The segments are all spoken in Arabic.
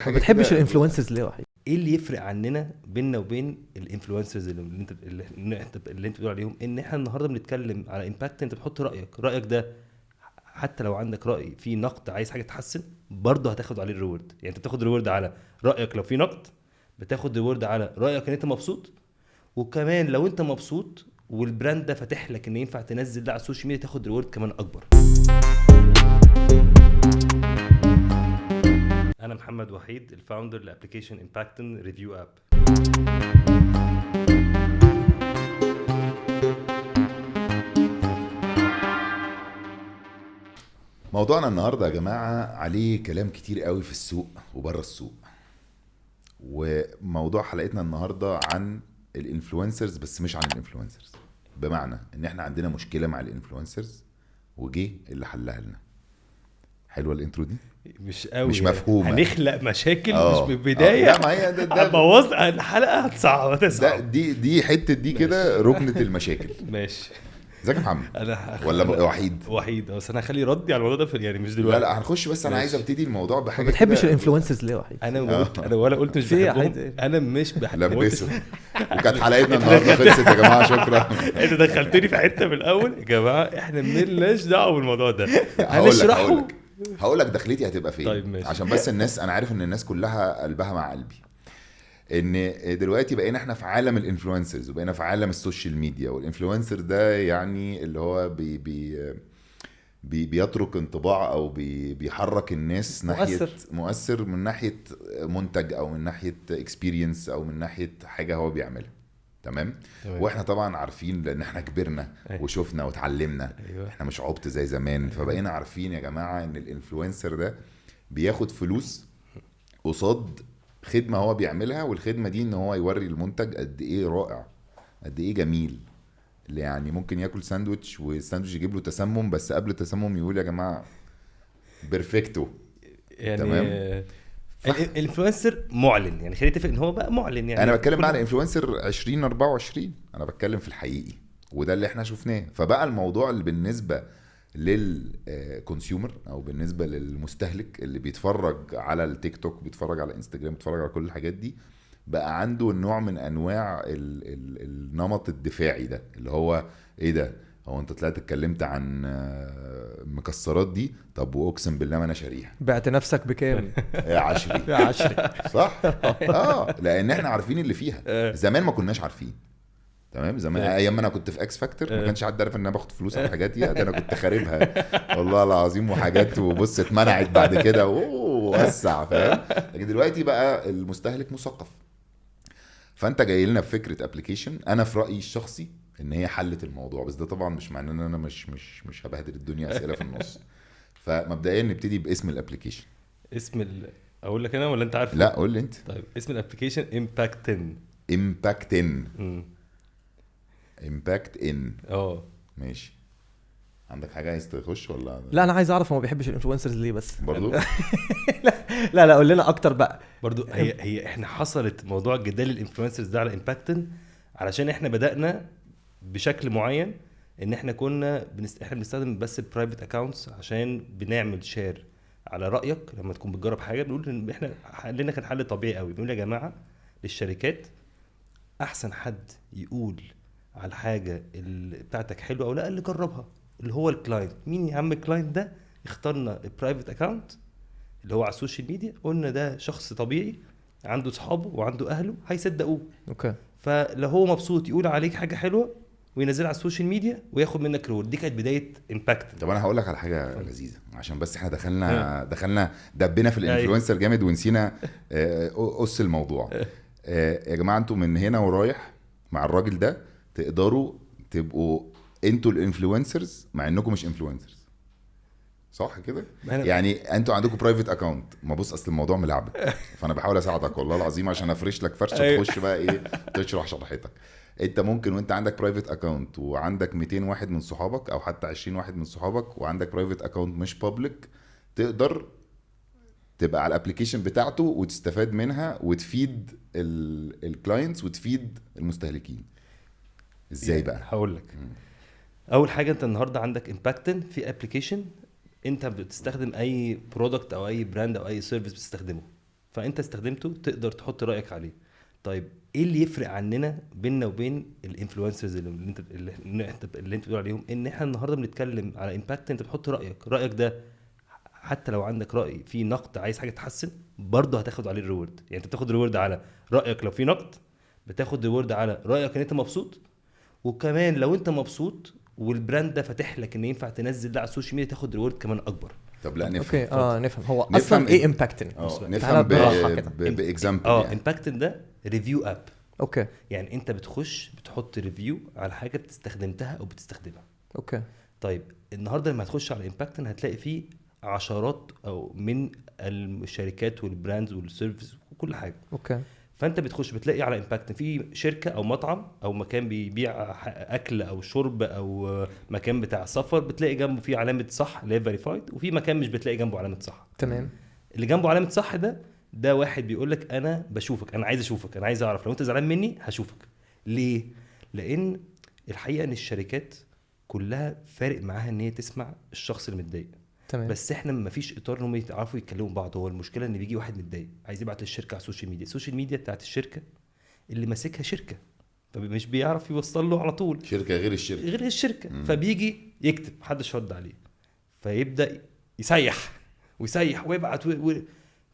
ما حاجه بتحبش كده. الانفلونسرز ليه وحيد؟ ايه اللي يفرق عننا بيننا وبين الانفلونسرز اللي انت بتقول عليهم ان احنا النهارده بنتكلم على امباكت؟ انت بتحط رايك ده، حتى لو عندك راي في نقد عايز حاجه تتحسن برضه هتاخد عليه الريورد. يعني انت بتاخد ريورد على رايك لو في نقد، بتاخد ريورد على رايك ان انت مبسوط، وكمان لو انت مبسوط والبراند ده فاتح لك ان ينفع تنزل ده على السوشيال ميديا تاخد ريورد كمان اكبر. انا محمد وحيد، الفاوندر لابلكيشن امباكتن ريفيو اب. موضوعنا النهارده يا جماعه عليه كلام كتير قوي في السوق وبره السوق. وموضوع حلقتنا النهارده عن الانفلونسرز، بس مش عن الانفلونسرز. بمعنى ان احنا عندنا مشكله مع الانفلونسرز وجه اللي حلها لنا. حلوه الانترو دي؟ مش قوي مش يعني. مفهومة. هنخلق مشاكل مش من لا البدايه. ما هي ده هتبوظ الحلقه، هتصعب. دي حته دي كده ركنه المشاكل. ماشي. ازيك يا محمد؟ انا ولا وحيد؟ وحيد. بس انا هخلي ردي على الموضوع ده يعني مش دلوقتي. لا هنخش، بس انا ماشي. عايز ابتدي الموضوع ما بحاجه بتحبش كده. الانفلونسرز ليه وحيد؟ انا ولا قلت مش في إيه بحبهم. حد؟ انا مش بحب لبسه. وكانت حلقتنا النهارده خلصت يا جماعه، شكرا. انت دخلتني في حته من الاول. يا جماعه احنا مالناش دعوه بالموضوع ده، هقول هنشرحه. لك دخلتي هتبقى فين. طيب ماشي. عشان بس الناس، انا عارف ان الناس كلها قلبها مع قلبي، ان دلوقتي بقينا احنا في عالم الانفلونسرز وبقينا في عالم السوشيال ميديا. والانفلونسر ده يعني اللي هو بيترك انطباع او بيحرك الناس ناحيه مؤثر من ناحيه منتج او من ناحيه اكسبيرينس او من ناحيه حاجه هو بيعملها. تمام. واحنا طبعا عارفين لان احنا كبرنا وشوفنا وتعلمنا. أيوة. احنا مش عبط زي زمان. فبقينا عارفين يا جماعه ان الانفلونسر ده بياخد فلوس قصاد خدمه هو بيعملها، والخدمه دي ان هو يوري المنتج قد ايه رائع، قد ايه جميل. اللي يعني ممكن ياكل ساندويتش والساندويتش يجيب له تسمم، بس قبل التسمم يقول يا جماعه بيرفكتو. يعني تمام. الانفلونسر معلن، يعني خلينا نتفق ان هو بقى معلن. يعني انا بتكلم بقى على انفلونسر 2024، انا بتكلم في الحقيقي، وده اللي احنا شفناه. فبقى الموضوع اللي بالنسبه للكونسيومر او بالنسبه للمستهلك اللي بيتفرج على التيك توك، بيتفرج على انستجرام، بيتفرج على كل الحاجات دي، بقى عنده نوع من انواع النمط الدفاعي ده، اللي هو ايه ده؟ هو انت طلعت اتكلمت عن مكسرات دي، طب واقسم بالله ما انا شاريها. بعت نفسك بكام؟ يا عشري. يا عشري. صح. لان احنا عارفين اللي فيها. زمان ما كناش عارفين. تمام. زمان ايام ما انا كنت في اكس فاكتور ما كانش حد عارف ان انا باخد فلوس على الحاجات دي. ده انا كنت خاربها والله العظيم، وحاجات وبص اتمنعت بعد كده ووسع، فاهم؟ لكن دلوقتي بقى المستهلك مثقف. فانت جاي لنا بفكره ابلكيشن، انا في رايي الشخصي ان هي حلت الموضوع. بس ده طبعا مش معناه ان انا مش هبهدل الدنيا اسئله في النص. فمبدئيا نبتدي باسم الابلكيشن. اقول لك انا ولا انت عارف؟ لا قول لي انت. طيب اسم الابلكيشن امباكتن. امباكت ان. ماشي. عندك حاجه عايز تخش ولا؟ لا انا عايز اعرف هو ما بيحبش الانفلونسرز ليه بس برضو. لا قول لنا اكتر بقى. برضو هي احنا حصلت موضوع جدال الانفلونسرز ده على امباكتن علشان احنا بدأنا بشكل معين، ان احنا كنا احنا بنستخدم بس البرايفت اكاونتس عشان بنعمل شير على رأيك. لما تكون بتجرب حاجة بنقول ان احنا حلنا كان حل طبيعي قوي. بنقول يا جماعة للشركات احسن حد يقول على الحاجة اللي بتاعتك حلوة او لا اللي جربها اللي هو الكلاينت. مين يا عم الكلاينت ده؟ اخترنا البرايفت اكاونت اللي هو على السوشيال ميديا، قلنا ده شخص طبيعي عنده صحابه وعنده اهله هيصدقوه. اوكي. فلو هو مبسوط يقول عليك حاجه حلوه وينزلها على السوشيال ميديا وياخد منك رول. دي كانت بدايه امباكت. طب انا هقول لك على حاجه لذيذه، عشان بس احنا دخلنا دبنا في الانفلونسر جامد ونسينا قص الموضوع. يا جماعه انتوا من هنا ورايح مع الراجل ده تقدروا تبقوا انتوا الانفلونسرز مع انكم مش انفلونسرز. صح كده؟ يعني انتوا عندكم برايفت اكاونت. ما بص، اصل الموضوع ملعبك، فانا بحاول اساعدك والله العظيم عشان افرش لك فرشه تخش بقى ايه تشرح شرحتك. انت ممكن وانت عندك برايفت اكاونت وعندك 200 واحد من صحابك او حتى 20 واحد من صحابك وعندك برايفت اكاونت مش بابليك، تقدر تبقى على الابلكيشن بتاعته وتستفاد منها وتفيد الكلاينتس وتفيد المستهلكين. ازاي بقى؟ هقول لك. اول حاجه انت النهارده عندك امباكتن في ابلكيشن. انت بتستخدم اي برودكت او اي براند او اي سيرفيس بتستخدمه، فانت استخدمته تقدر تحط رايك عليه. طيب ايه اللي يفرق عننا بيننا وبين الانفلونسرز اللي انت بتقول عليهم؟ ان احنا النهارده بنتكلم على امباكت، انت بتحط رايك ده حتى لو عندك راي في نقد عايز حاجه تحسن برضه هتاخد عليه الريورد. يعني انت بتاخد ريورد على رايك لو في نقد، بتاخد ريورد على رايك ان انت مبسوط، وكمان لو انت مبسوط والبراند ده فاتح لك ان ينفع تنزل ده على السوشيال ميديا تاخد ريورد كمان اكبر. طب لا نفهم. اوكي نفهم هو نفهم اصلا ايه امباكتنج. نفهم بالراحه كده. باكزامبل. امباكتنج ده ريفيو اب. اوكي يعني انت بتخش بتحط ريفيو على حاجه بتستخدمتها او بتستخدمها. اوكي طيب النهارده لما هتخش على امباكتن هتلاقي فيه عشرات او من الشركات والبراندز والسيرفيس وكل حاجه. اوكي فانت بتخش بتلاقي على امباكتن في شركه او مطعم او مكان بيبيع اكل او شرب او مكان بتاع سفر، بتلاقي جنبه فيه علامه صح اللي هي فيريفايد، وفي مكان مش بتلاقي جنبه علامه صح. تمام. اللي جنبه علامه صح ده واحد بيقول لك انا بشوفك، انا عايز اشوفك، انا عايز اعرف لو انت زعلان مني هشوفك. ليه؟ لان الحقيقه ان الشركات كلها فارق معاها ان هي تسمع الشخص اللي متضايق. تمام. بس احنا ما فيش اطار انهم يعرفوا يتكلموا بعض. هو المشكله ان بيجي واحد متضايق عايز يبعت للشركه على السوشيال ميديا بتاعت الشركه اللي ماسكها شركه، فمش بيعرف يوصل له على طول شركه غير الشركه. فبيجي يكتب محدش رد عليه، فيبدا يسيح ويبعت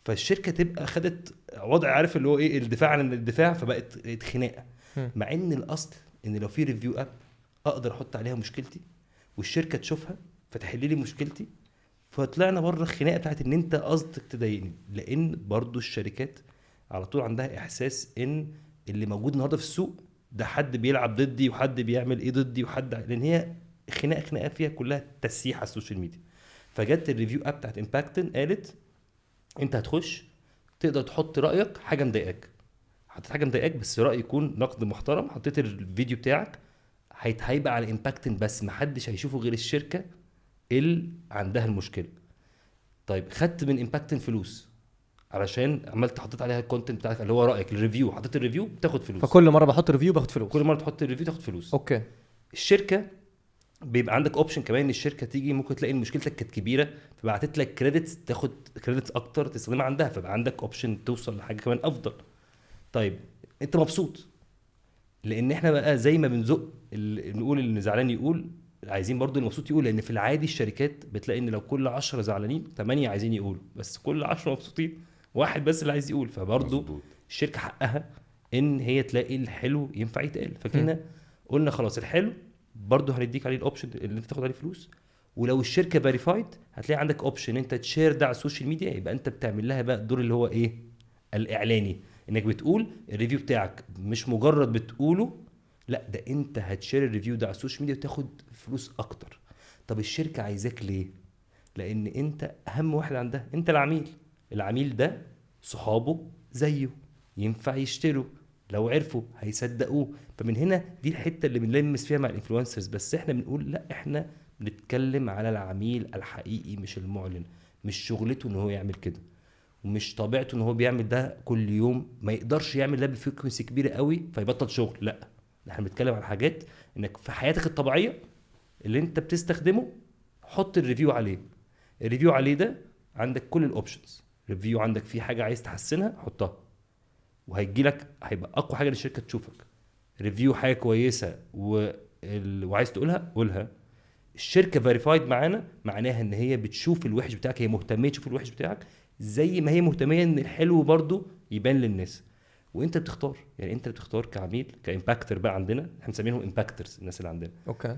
فالشركه تبقى خدت وضع عارف اللي هو ايه الدفاع عن الدفاع، فبقت خناقه. مع ان الاصل ان لو في ريفيو اب اقدر احط عليها مشكلتي والشركه تشوفها فتحل لي مشكلتي، فطلعنا بره الخناقه بتاعت ان انت قصدك تضايقني. لان برضو الشركات على طول عندها احساس ان اللي موجود النهارده في السوق ده حد بيلعب ضدي وحد بيعمل ايه ضدي وحد، لان هي خناقه فيها كلها تسييح على السوشيال ميديا. فجت الريفيو اب بتاعت امباكتن قالت انت هتخش تقدر تحط رايك حاجه مضايقاك، حطيت حاجه مضايقاك بس راي يكون نقد محترم، حطيت الفيديو بتاعك هيبقى على امباكتن بس محدش هيشوفه غير الشركه اللي عندها المشكله. طيب خدت من امباكتن فلوس علشان عملت حطيت عليها الكونتنت بتاعك اللي هو رايك الريفيو، حطيت الريفيو بتاخد فلوس. فكل مره بحط ريفيو باخد فلوس. كل مره تحط الريفيو تاخد فلوس. اوكي. الشركه بيبقى عندك اوبشن كمان ان الشركه تيجي ممكن تلاقي مشكلتك كانت كبيره فبعتت لك كريدتس، تاخد كريدتس اكتر تستخدمها عندها، فبقى عندك اوبشن توصل لحاجه كمان افضل. طيب انت مبسوط لان احنا بقى زي ما بنزق نقول اللي زعلان يقول، عايزين برضو المبسوط يقول. لان في العادي الشركات بتلاقي ان لو كل 10 زعلانين 8 عايزين يقولوا، بس كل 10 مبسوطين واحد بس اللي عايز يقول. فبرضو الشركه حقها ان هي تلاقي الحلو ينفع يتقال. فكنا قلنا خلاص الحلو برضو هنديك عليه الاوبشن اللي انت تاخد عليه فلوس، ولو الشركه فيريفايد هتلاقي عندك اوبشن انت تشير ده على السوشيال ميديا، يبقى انت بتعمل لها بقى الدور اللي هو ايه الاعلاني، انك بتقول الريفيو بتاعك مش مجرد بتقوله، لا ده انت هتشير الريفيو ده على السوشيال ميديا وتاخد فلوس اكتر. طب الشركه عايزاك ليه؟ لان انت اهم واحد عندها، انت العميل ده صحابه زيه ينفع يشتروا، لو عرفوا هيصدقوه. فمن هنا دي الحته اللي بنلمس فيها مع الانفلونسرز. بس احنا بنقول لا، احنا بنتكلم على العميل الحقيقي مش المعلن. مش شغلته ان هو يعمل كده، ومش طبيعته ان هو بيعمل ده كل يوم، ما يقدرش يعمل ده بفريكونسي كبيره قوي فيبطل شغل. لا، احنا بنتكلم على حاجات انك في حياتك الطبيعيه اللي انت بتستخدمه حط الريفيو عليه. الريفيو عليه ده عندك كل الاوبشنز. ريفيو عندك فيه حاجه عايز تحسنها حطها، وهيجي لك هيبقى اقوى حاجه للشركه تشوفك. ريفيو حاجه كويسه وعايز تقولها قولها. الشركه فيريفايد معانا معناها ان هي بتشوف الوحش بتاعك، هي مهتميه تشوف الوحش بتاعك زي ما هي مهتميه ان الحلو برضو يبان للناس. وانت بتختار، يعني انت بتختار كعميل كامباكتر. بقى عندنا احنا مسمينهم امباكترز الناس اللي عندنا. اوكي.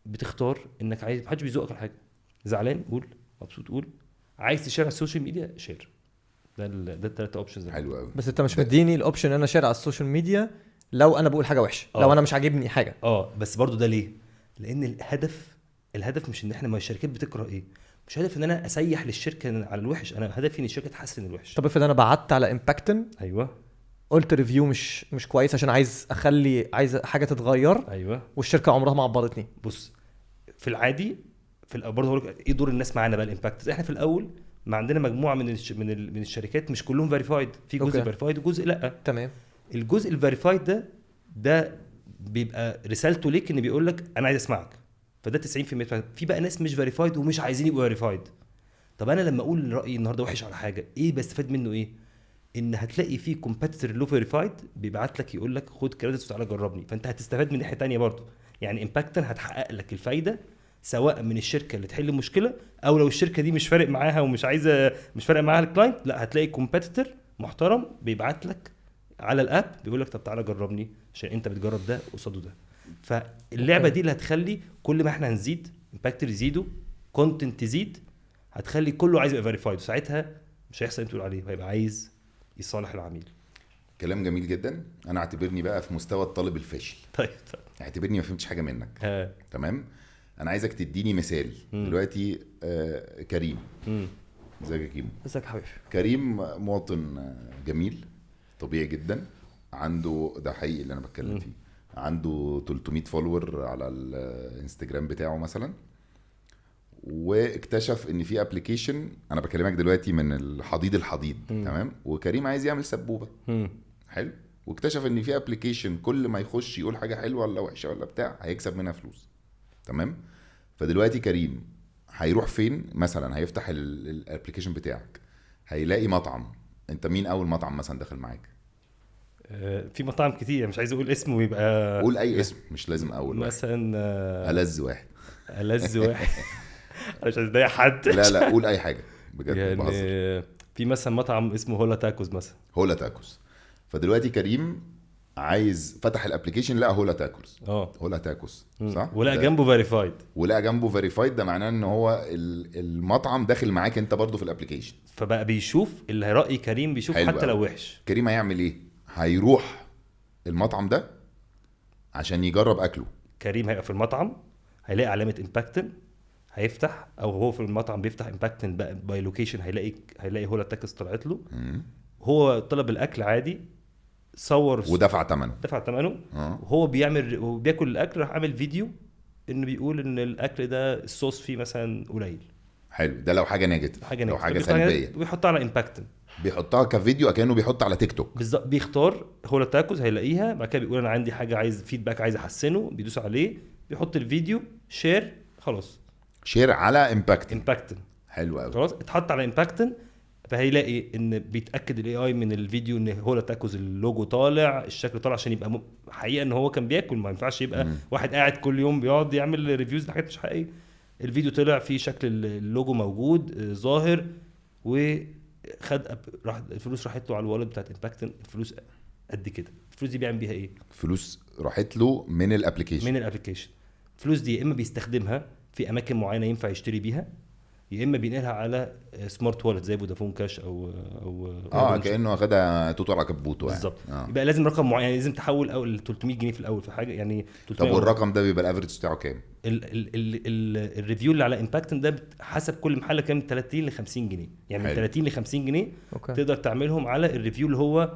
بتختار انك عايز، محدش بيزقك على حاجه. زعلان قول، مبسوط قول، عايز تشير على السوشيال ميديا شير. ده الثلاثه اوبشنز. حلو قوي. بس انت مش مديني الاوبشن ان انا شير على السوشيال ميديا لو انا بقول حاجه وحشه، لو انا مش عاجبني حاجه. بس برضو ده ليه؟ لان الهدف مش ان احنا، ما الشركات بتكره ايه، مش هدف ان انا اسيح للشركه على الوحش، انا هدفي ان الشركه تحسن الوحش. طب افرض انا بعت على امباكتن، ايوه، قلت ريفيو مش كويس عشان عايز حاجه تتغير، ايوه، والشركه عمرها ما عبرتني. بص، في العادي برضه هقول لك ايه دور الناس معانا بقى الامباكت. احنا في الاول ما عندنا مجموعه من الشركات مش كلهم فيريفايد، في جزء فيريفايد وجزء لا. تمام. الجزء الفيريفايد ده بيبقى رسالته ليك ان بيقول لك انا عايز اسمعك، فده 90%. في بقى ناس مش فيريفايد ومش عايزين يبقوا فيريفايد. طب انا لما اقول رايي النهارده وحش على حاجه، ايه بستفاد منه؟ ايه ان هتلاقي فيه كومبيتيتور لو فيريفايد بيبعت لك يقول لك خد كريدت وتعالى جربني، فانت هتستفاد من ناحيه تانية برضو. يعني امباكتن هتحقق لك الفايده سواء من الشركه اللي تحل مشكله، او لو الشركه دي مش فارق معاها ومش عايزه مش فارق معاها الكلاينت، لا هتلاقي كومبيتيتور محترم بيبعت لك على الاب بيقول لك طب تعالى جربني عشان انت بتجرب ده قصاده ده. فاللعبه دي اللي هتخلي كل ما احنا هنزيد امباكتور يزيدوا، كونتنت يزيد، هتخلي كله عايز يبقى فيريفايد، وساعتها مش هيحصل انت تقول عليه، هيبقى عايز يصالح العميل. كلام جميل جدا. انا اعتبرني بقى في مستوى الطالب الفاشل. طيب اعتبرني ما فهمتش حاجه منك. تمام. انا عايزك تديني مثال دلوقتي. كريم، ازيك يا كيمو؟ ازيك حبيبي؟ كريم مواطن جميل طبيعي جدا، عنده، ده حقيقي اللي انا بتكلم فيه، عنده 300 فولور على الانستجرام بتاعه مثلا، واكتشف ان في ابلكيشن، انا بكلمك دلوقتي من الحضيض تمام، وكريم عايز يعمل سبوبه. حلو. واكتشف ان في ابلكيشن كل ما يخش يقول حاجه حلوه ولا وحشه ولا بتاع هيكسب منها فلوس. تمام. فدلوقتي كريم هيروح فين مثلا؟ هيفتح الابلكيشن بتاعك، هيلاقي مطعم. انت مين اول مطعم مثلا داخل معاك؟ في مطاعم كتير، مش عايز اقول اسمه ويبقى قول اي اسم، مش لازم اول مثلا ألذ واحد. ألذ واحد. مش عايز اضايق حد. لا قول اي حاجه بجد، يعني بهزر. في مثلا مطعم اسمه هولا تاكوز مثلا. هولا تاكوز. فدلوقتي كريم عايز فتح الابلكيشن، لقى هولا تاكوز. هولا تاكوز صح، ولا جنبه فيريفايد. ولا جنبه فيريفايد، ده معناه ان هو المطعم داخل معاك انت برضو في الابلكيشن، فبقى بيشوف اللي هيرأي كريم، بيشوف حتى لو وحش. كريم هيعمل ايه؟ هيروح المطعم ده عشان يجرب اكله. كريم هيبقى في المطعم، هيلاقي علامه امباكتن، هيفتح، او هو في المطعم بيفتح امباكتن باي لوكيشن، هيلاقي هولا تاكس طلعت له. هو طلب الاكل عادي، صور ودفع ثمنه، وهو بياكل الاكل، راح عامل فيديو انه بيقول ان الاكل ده الصوص فيه مثلا قليل. حلو. ده لو حاجه نيجاتيف، لو حاجه سلبيه بيحطها على امباكتن، بيحطها كفيديو كانه بيحط على تيك توك بالظبط. بيختار هولا تاكوز، هيلاقيها بعد كده بيقول انا عندي حاجه عايز فيدباك، عايز احسنه، بيدوس عليه، بيحط الفيديو شير، خلاص شير على امباكتن. حلو قوي. خلاص اتحط على امباكتن، فهيلاقي ان بيتاكد الاي اي من الفيديو ان هولا تاكوز اللوجو طالع، الشكل طالع، عشان يبقى حقيقه ان هو كان بياكل. ما ينفعش يبقى واحد قاعد كل يوم بيقعد يعمل ريفيوز لحاجات مش حقيقيه. الفيديو طلع فيه شكل اللوجو موجود ظاهر، وخد راح الفلوس راحت له على الوالد بتاعت امباكتن. الفلوس قد كده. الفلوس دي بيعمل بيها ايه؟ فلوس راحت له من الابلكيشن. الفلوس دي يا اما بيستخدمها في اماكن معينه ينفع يشتري بيها، يا اما بينقلها على سمارت والت زي فودافون كاش او كانه اخدها توتال على كبوته بالظبط. يبقى لازم رقم معين، يعني لازم تحول اول 300 جنيه في الاول في حاجه يعني. طب والرقم ده بيبقى الافريج بتاعه كام؟ الريفيو اللي على امباكتن ده حسب كل محل كام، 30 ل 50 جنيه يعني. من 30 ل 50 جنيه تقدر تعملهم على الريفيو اللي هو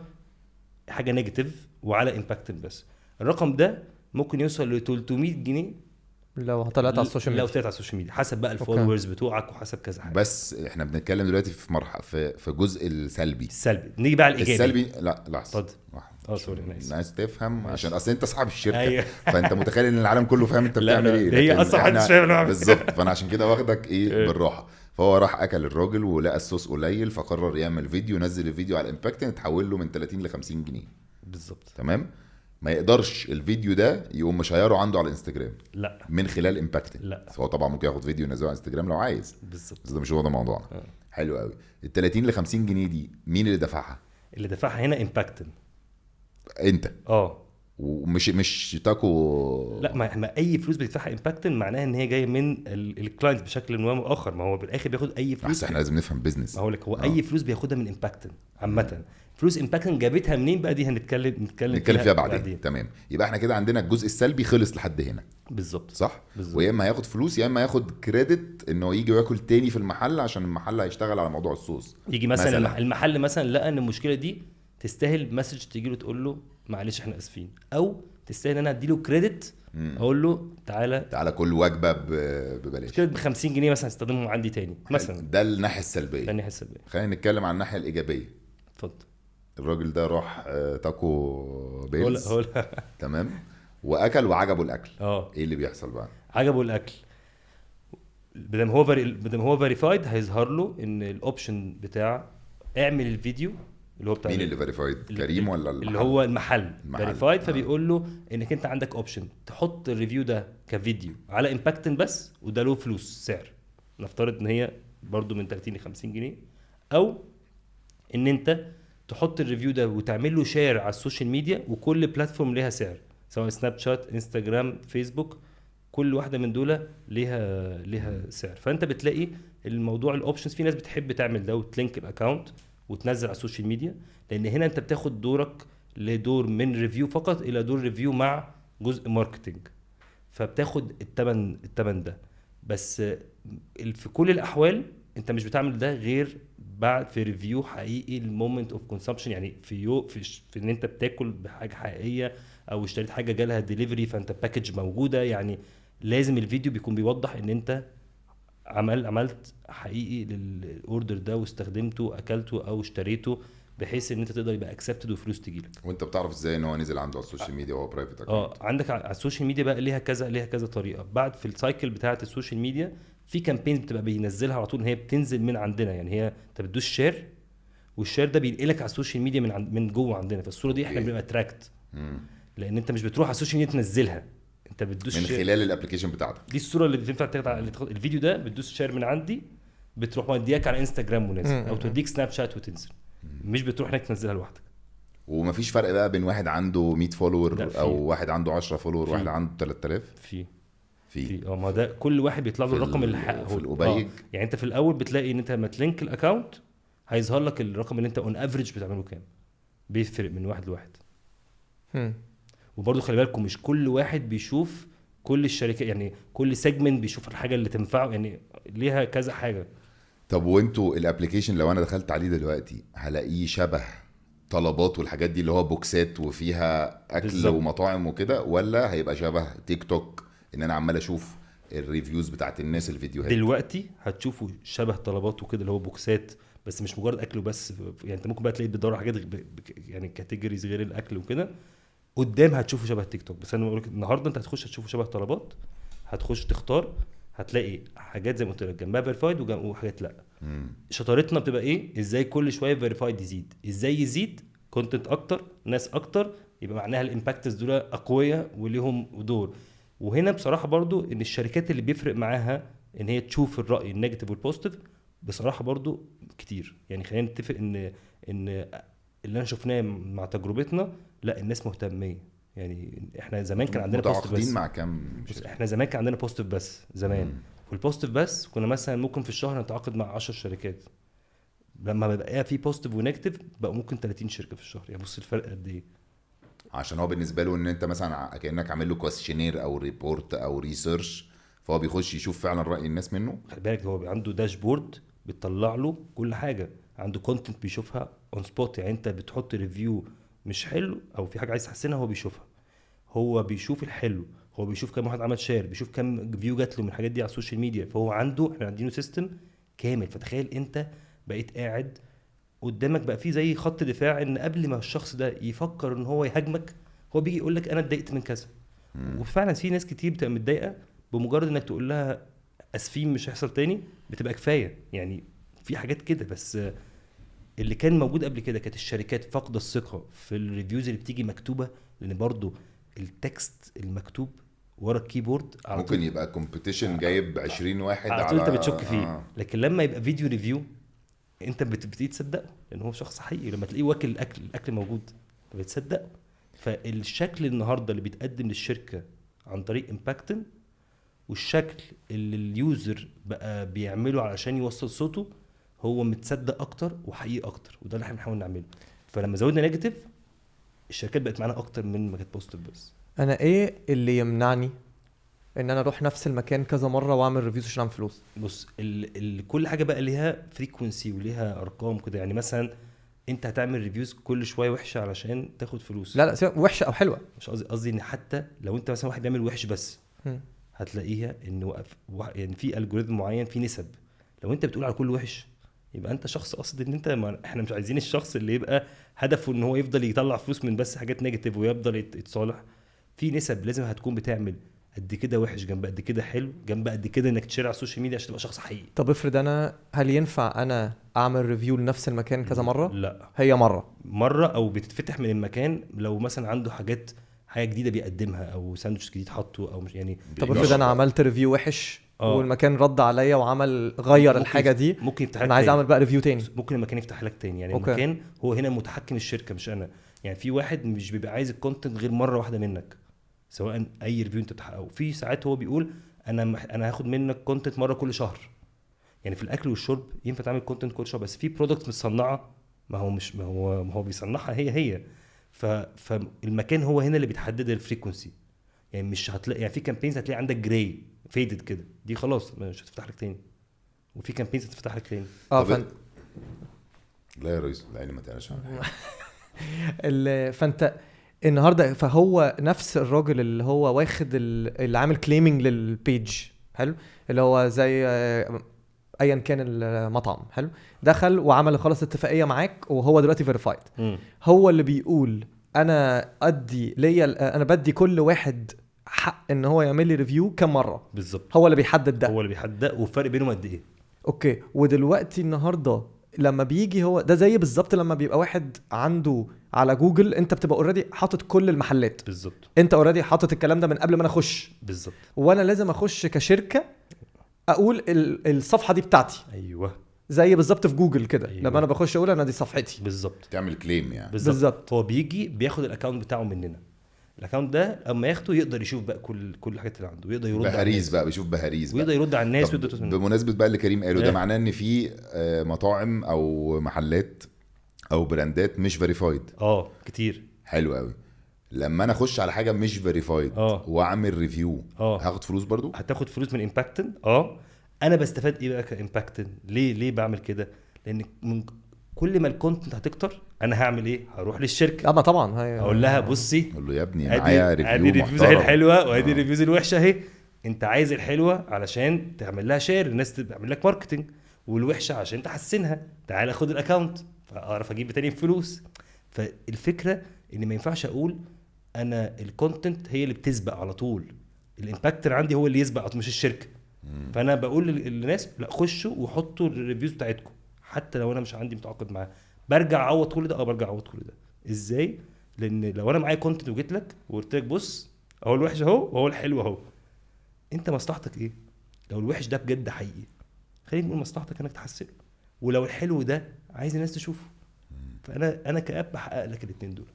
حاجه نيجاتيف وعلى امباكتن بس. الرقم ده ممكن يوصل ل 300 جنيه لو طلعت على السوشيال ميديا. لو طلعت على السوشيال ميديا حسب بقى الفولورز بتوعك وحسب كذا حاجه. بس احنا بنتكلم دلوقتي في مرحله في الجزء السلبي. نيجي بقى على الايجابي. السلبي لا لحظه. سوري الناس تفهم عشان اصل انت صاحب الشركه. فانت متخيل ان العالم كله فاهم انت بتعمل ايه. هي اصلا محدش فاهم بالظبط. فانا عشان كده واخدك بالراحه. فهو راح اكل الراجل ولقى الصوص قليل، فقرر يعمل فيديو، نزل الفيديو على الامباكتن، تحول له من 30 ل 50 جنيه بالظبط. تمام. ما يقدرش الفيديو ده يقوم مشيره عنده على الانستجرام، لا، من خلال امباكتن. لا، هو طبعا ممكن ياخد فيديو ينزله على انستجرام لو عايز، بالظبط، بس ده مش هو ده موضوعنا. حلو قوي. ال 30 ل 50 جنيه دي مين اللي دفعها؟ اللي دفعها هنا امباكتن. انت ومش تاكو. لا، ما اي فلوس بتدفعها امباكتن معناها ان هي جايه من الكلاينت بشكل ما او اخر. ما هو بالاخر بياخد اي فلوس. احنا لازم نفهم بيزنس. ما هو لك هو اي فلوس بياخدها من امباكتن عامه. فلوس امباكتن جابتها منين بقى؟ دي هنتكلم فيها بعدين. تمام. يبقى احنا كده عندنا الجزء السلبي خلص لحد هنا. بالظبط، صح. ويا اما هياخد فلوس يا اما هياخد كريدت انه يجي وياكل تاني في المحل عشان المحل هيشتغل على موضوع الصوص. يجي مثلا المحل مثلا لقى ان المشكله دي تستاهل مسج تيجي له تقول له معلش احنا اسفين، او تستاهل انا اديله كريدت اقول له تعالى كل وجبه ببلاش كريدت ب 50 جنيه مثلا استخدمهم عندي تاني مثلا. ده الناحيه السلبيه. خلينا نتكلم عن الناحيه الايجابيه. اتفضل. الراجل ده راح تاكو بيلز تمام، واكل وعجبه الاكل. ايه اللي بيحصل بقى؟ عجبه الاكل، بدل ما هو فيريفايد هيظهر له ان الاوبشن بتاع اعمل الفيديو اللي هو بتاع مين اللي فيريفايد؟ كريم ولا اللي هو المحل فيريفايد. آه. فبيقول له انك انت عندك اوبشن تحط الريفيو ده كفيديو على امباكتن بس، وده له فلوس سعر، نفترض ان هي برضو من 30 ل 50 جنيه، او ان انت تحط الريفيو ده وتعمل له شير على السوشيال ميديا، وكل بلاتفورم ليها سعر، سواء سناب شات، انستجرام، فيسبوك، كل واحده من دول ليها سعر. فانت بتلاقي الموضوع الاوبشنز، في ناس بتحب تعمل ده وتلينك الاكونت وتنزل على السوشيال ميديا، لان هنا انت بتاخد دورك لدور من ريفيو فقط الى دور ريفيو مع جزء ماركتنج، فبتاخد التمن ده. بس في كل الاحوال انت مش بتعمل ده غير بعد في ريفيو حقيقي المومنت اوف كونسامشن، يعني في ان انت بتاكل بحاجه حقيقيه، او اشتريت حاجه جالها ديليفري فانت باكج موجوده. يعني لازم الفيديو بيكون بيوضح ان انت عملت حقيقي للاوردر ده واستخدمته، اكلته او اشتريته، بحيث ان انت تقدر يبقى اكسبتد وفلوس تجيلك. وانت بتعرف ازاي ان هو نزل عنده على السوشيال ميديا وهو برايفت اكونت؟ عندك على السوشيال ميديا بقى ليها كذا طريقه. بعد في السايكل بتاعه السوشيال ميديا في كامبينز بتبقى بينزلها على طول، ان هي بتنزل من عندنا، يعني هي انت بتدوس شير، والشير ده بينقلك على السوشيال ميديا من جوه عندنا. فالصوره دي احنا بنبقى اتراكت، لان انت مش بتروح على السوشيال ميديا تنزلها، انت بتدوس من خلال الابلكيشن بتاعتك. دي الصوره اللي بتنفع تاخد على الفيديو ده، بتدوس شير من عندي، بتروح مودياك على انستجرام ونازل، او توديك سناب شات وتنزل، مش بتروح هناك تنزلها لوحدك. ومفيش فرق بقى بين واحد عنده 100 فولور او واحد عنده 10 فولور، واحد عنده 3000؟ في ما ده كل واحد بيطلع له الرقم اللي حقه في الأوبايج. يعني انت في الاول بتلاقي ان انت لما تلينك الاكونت هيظهر لك الرقم اللي انت اون افريج بتعمله كام، بيفرق من واحد لواحد. وبرضه خلي بالكم مش كل واحد بيشوف كل الشركات، يعني كل سيجمنت بيشوف الحاجه اللي تنفعه، يعني ليها كذا حاجه. طب وانتوا الابلكيشن لو انا دخلت عليه دلوقتي هلاقيه شبه طلبات والحاجات دي اللي هو بوكسات وفيها اكل بالزبط. ومطاعم وكده، ولا هيبقى شبه تيك توك ان انا عمال اشوف الريفيوز بتاعت الناس الفيديوهات؟ دلوقتي هتشوفوا شبه طلبات وكده اللي هو بوكسات، بس مش مجرد اكل وبس. يعني انت ممكن بقى تلاقي بتدور على حاجات يعني كاتيجوريز غير الاكل وكده. قدام هتشوفوا شبه تيك توك، بس انا بقول لك النهارده انت هتخش هتشوفوا شبه طلبات، هتخش تختار، هتلاقي حاجات زي ما قلت لك جنبها فيريفايد وحاجات لا. شطارتنا بتبقى ايه؟ ازاي كل شويه فيريفايد يزيد، ازاي يزيد كونتنت اكتر، ناس اكتر، يبقى معناها الامباكتس دول اقوياء وليهم دور. وهنا بصراحه برضو ان الشركات اللي بيفرق معاها ان هي تشوف الراي النيجاتيف والبوزيتيف بصراحه برضو كتير. يعني خلينا نتفق ان اللي انا شفناه مع تجربتنا، لا الناس مهتميه. يعني احنا زمان كان عندنا بوزيتيف بس. مع كام احنا زمان كان عندنا بوزيتيف بس زمان. والبوزيتيف بس كنا مثلا ممكن في الشهر نتعاقد مع 10 شركات. لما بقى في بوزيتيف ونيجاتيف بقى ممكن 30 شركه في الشهر. يعني بص الفرق قد ايه. عشان هو بالنسبه له ان انت مثلا كانك عامل له كويستشنير او ريبورت او ريسيرش، فهو بيخش يشوف فعلا راي الناس منه. خلي بالك هو عنده داشبورد بتطلع له كل حاجه، عنده كونتنت بيشوفها اون سبوت. يعني انت بتحط ريفيو مش حلو او في حاجه عايز تحسنها، هو بيشوفها، هو بيشوف الحلو، هو بيشوف كم واحد عمل شير، بيشوف كم فيو جات له من الحاجات دي على السوشيال ميديا. فهو عنده، احنا عندنا سيستم كامل. فتخيل انت بقيت قاعد قدامك بقى في زي خط دفاع، ان قبل ما الشخص ده يفكر ان هو يهاجمك هو بيجي يقول لك انا اتضايقت من كذا. وفعلا في ناس كتير بتبقى متضايقه، بمجرد انك تقول لها اسفين مش هيحصل تاني بتبقى كفايه. يعني في حاجات كده. بس اللي كان موجود قبل كده كانت الشركات فاقده الثقه في الريفيوز اللي بتيجي مكتوبه، لان برضو التكست المكتوب ورا الكيبورد ممكن يبقى كومبيتيشن جايب 20 واحد على انت بتشك فيه. لكن لما يبقى فيديو ريفيو انت بتبتدي تصدقه، لان هو شخص حقيقي. لما تلاقيه واكل الاكل موجود بتصدقه. فالشكل النهارده اللي بيتقدم للشركه عن طريق امباكتن، والشكل اللي اليوزر بقى بيعمله علشان يوصل صوته، هو متصدق اكتر وحقيقي اكتر. وده اللي احنا بنحاول نعمله. فلما زودنا نيجاتيف الشركات بقت معانا اكتر من ما كانت بوزيتيف. بس انا ايه اللي يمنعني ان انا اروح نفس المكان كذا مره واعمل ريفيوز عشان اعمل فلوس؟ بص كل حاجه بقى ليها فريكوينسي وليها ارقام كده. يعني مثلا انت هتعمل ريفيوز كل شويه وحشه علشان تاخد فلوس. لا وحشه او حلوه، مش قصدي ان حتى لو انت مثلا واحد بيعمل وحش بس هتلاقيها انه يعني في الجوريثم معين، في نسب. لو انت بتقول على كل وحش يبقى انت شخص قصد ان انت احنا مش عايزين الشخص اللي يبقى هدفه ان هو يفضل يطلع فلوس من بس حاجات نيجاتيف ويفضل يتصالح. في نسب لازم هتكون بتعمل قد كده وحش جنب قد كده حلو جنب قد كده انك تشير على السوشيال ميديا عشان تبقى شخص حقيقي. طب افرض انا، هل ينفع انا اعمل ريفيو لنفس المكان كذا مره؟ لا، هي مره او بتتفتح من المكان لو مثلا عنده حاجه جديده بيقدمها او ساندوتش جديد حطه او مش يعني. طب افرض انا عملت ريفيو وحش آه. والمكان رد عليا وعمل غير الحاجه دي، ممكن يفتح لك انا عايز تاني. اعمل بقى ريفيو تاني. ممكن المكان يفتح لك تاني يعني. أوكي. المكان هو هنا متحكم الشركه مش انا. يعني في واحد مش بيبقى عايز الكونتنت غير مره واحده منك، سواء اي ريفيو انت بتحققه. في ساعات هو بيقول انا هاخد منك كونتنت مره كل شهر. يعني في الاكل والشرب ينفع تعمل كونتنت كل شهر، بس في برودكتس متصنعه ما هو بيصنعها هي. فالمكان هو هنا اللي بيتحدد الفريكونسي. يعني مش هتلاقي، يعني في كامبينز هتلاقي عندك جراي فيدد كده، دي خلاص مش هتفتح لك تاني. وفي كامبينز هتفتح لك تاني. طب لا يا ريس، لا ما تقلقش فانت النهارده، فهو نفس الراجل اللي هو واخد اللي عامل كليمنج للبيج، حلو، اللي هو زي ايا كان المطعم، حلو، دخل وعمل خلاص اتفاقيه معاك وهو دلوقتي فيريفايد. هو اللي بيقول انا ادي ليا، انا بدي كل واحد حق ان هو يعمل لي ريفيو كم مره بالظبط. هو اللي بيحدد ده. هو اللي بيحدد، والفرق بينهم قد ايه. اوكي. ودلوقتي النهارده لما بيجي هو ده زي بالظبط لما بيبقى واحد عنده على جوجل، انت بتبقى اوريدي حاطط كل المحلات، بالظبط. انت اوريدي حاطط الكلام ده من قبل ما انا اخش، بالظبط. وانا لازم اخش كشركه اقول الصفحه دي بتاعتي. ايوه زي بالظبط في جوجل كده. أيوة. لما انا بخش اقول انا دي صفحتي بالظبط. تعمل كليم يعني. بالظبط. هو بيجي بياخد الاكونت بتاعه مننا. الاكونت ده اما ياخده يقدر يشوف بقى كل الحاجات اللي عنده، ويقدر يرد بهاريز بقى، بيشوف بهاريز ويقدر يرد على الناس. بمناسبه بقى اللي كريم قاله ده، إيه؟ معناه ان في مطاعم او محلات او براندات مش فيريفايد كتير. حلو قوي. لما انا اخش على حاجه مش فيريفايد واعمل ريفيو هاخد فلوس برضو؟ هتاخد فلوس من امباكتن. انا بستفاد ايه بقى كامباكتن؟ ليه بعمل كده؟ لان من كل ما الكونتنت هتكتر انا هعمل ايه؟ هروح للشركه. اما طبعا اقول لها بصي، اقول له يا ابني معايا ريفيو ادي الريفيوز الحلوه وادي الريفيوز الوحشه اهي. انت عايز الحلوه علشان تعمل لها شير، الناس تعمل لك ماركتنج، والوحشه عشان تحسنها. تعال خد الاكونت فاعرف اجيب تاني فلوس. فالفكره ان ما ينفعش اقول انا الكونتنت هي اللي بتسبق على طول، الامباكتر عندي هو اللي يسبق مش الشركه. فانا بقول للناس لا، خشوا وحطوا الريفيوز بتاعتكم حتى لو انا مش عندي متعاقد معاه. برجع اعوض كل ده. برجع اعوض كل ده ازاي؟ لان لو انا معايا كونتنت وجيت لك وقلت لك بص اهو الوحش اهو وهو الحلو اهو، انت مصلحتك ايه؟ لو الوحش ده بجد حقيقي خلينا نقول مصلحتك انك تحسنه، ولو الحلو ده عايز الناس تشوفه. فانا كأب بحقق لك الاثنين دول.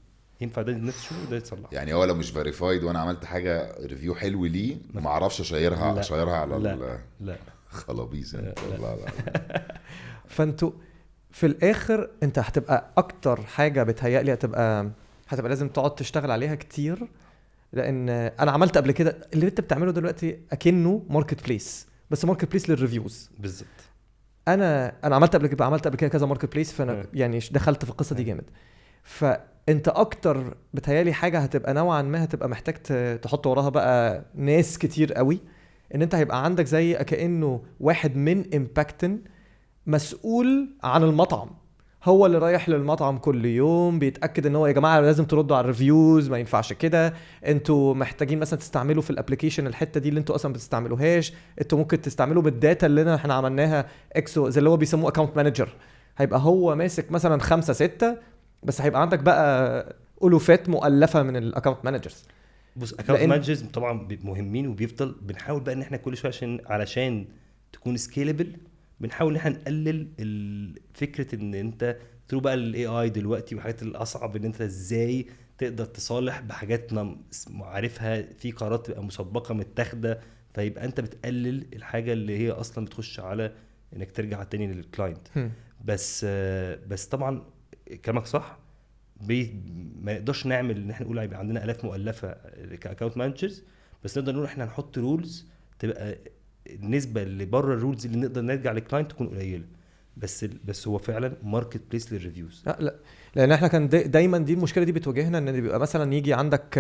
ينفع ده الناس تشوفه وده يتصلح. يعني هو لو مش فيريفايد وانا عملت حاجه ريفيو حلو ليه ما اعرفش اشيرها على لا خلاصيص. لا. فانتوا في الاخر انت هتبقى اكتر حاجه بتهيألي هتبقى لازم تقعد تشتغل عليها كتير. لان انا عملت قبل كده اللي انت بتعمله دلوقتي اكنه ماركت بليس، بس ماركت بليس للريفيوز. بالظبط. انا عملت قبل كده كذا ماركت بليس، فانا يعني دخلت في القصه دي جامد. فانت اكتر بتهيالي حاجه هتبقى نوعا ما هتبقى محتاج تحط وراها بقى ناس كتير قوي، ان انت هيبقى عندك زي كأنه واحد من امباكتن مسؤول عن المطعم، هو اللي رايح للمطعم كل يوم بيتاكد ان هو يا جماعه لازم تردوا على الريفيوز، ما ينفعش كده، انتوا محتاجين مثلا تستعملوا في الابلكيشن الحته دي اللي انتوا اصلا بتستعملوهاش، انتوا ممكن تستعملوا بالداتا اللي احنا عملناها اكسو زي اللي هو بيسموه اكاونت مانجر. هيبقى هو ماسك مثلا 5-6، بس هيبقى عندك بقى الوفات مؤلفه من الاكاونت مانجرز. بص اكاونت مانجرز طبعا مهمين، وبيفضل بنحاول بقى ان احنا كل شويه علشان تكون سكيلبل بنحاول ان احنا نقلل فكره ان انت تروح بقى الاي اي دلوقتي والحاجات الاصعب، ان انت ازاي تقدر تصالح بحاجات عارفها، في قرارات تبقى مسبقه متاخده، فيبقى انت بتقلل الحاجه اللي هي اصلا بتخش على انك ترجع تاني للكلاينت. بس طبعا كلامك صح، ما نقدرش نعمل ان احنا نقول هيبقى عندنا الاف مؤلفه كاكاونت مانجرز، بس نقدر نقول احنا هنحط رولز تبقى النسبه اللي بره الرولز اللي نقدر نرجع للكلاينت تكون قليله. بس هو فعلا ماركت بليس للريفيوز. لا لان احنا كان دايما دي المشكله دي بتواجهنا، ان بيبقى مثلا يجي عندك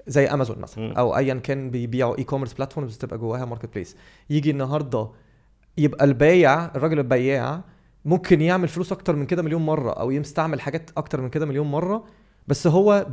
زي امازون مثلا او ايا كان بيبيعوا اي كوميرس بلاتفورمز بتبقى جواها ماركت بليس. يجي النهارده يبقى الراجل البياع ممكن يعمل فلوس اكتر من كده مليون مره، او يستعمل حاجات اكتر من كده مليون مره، بس هو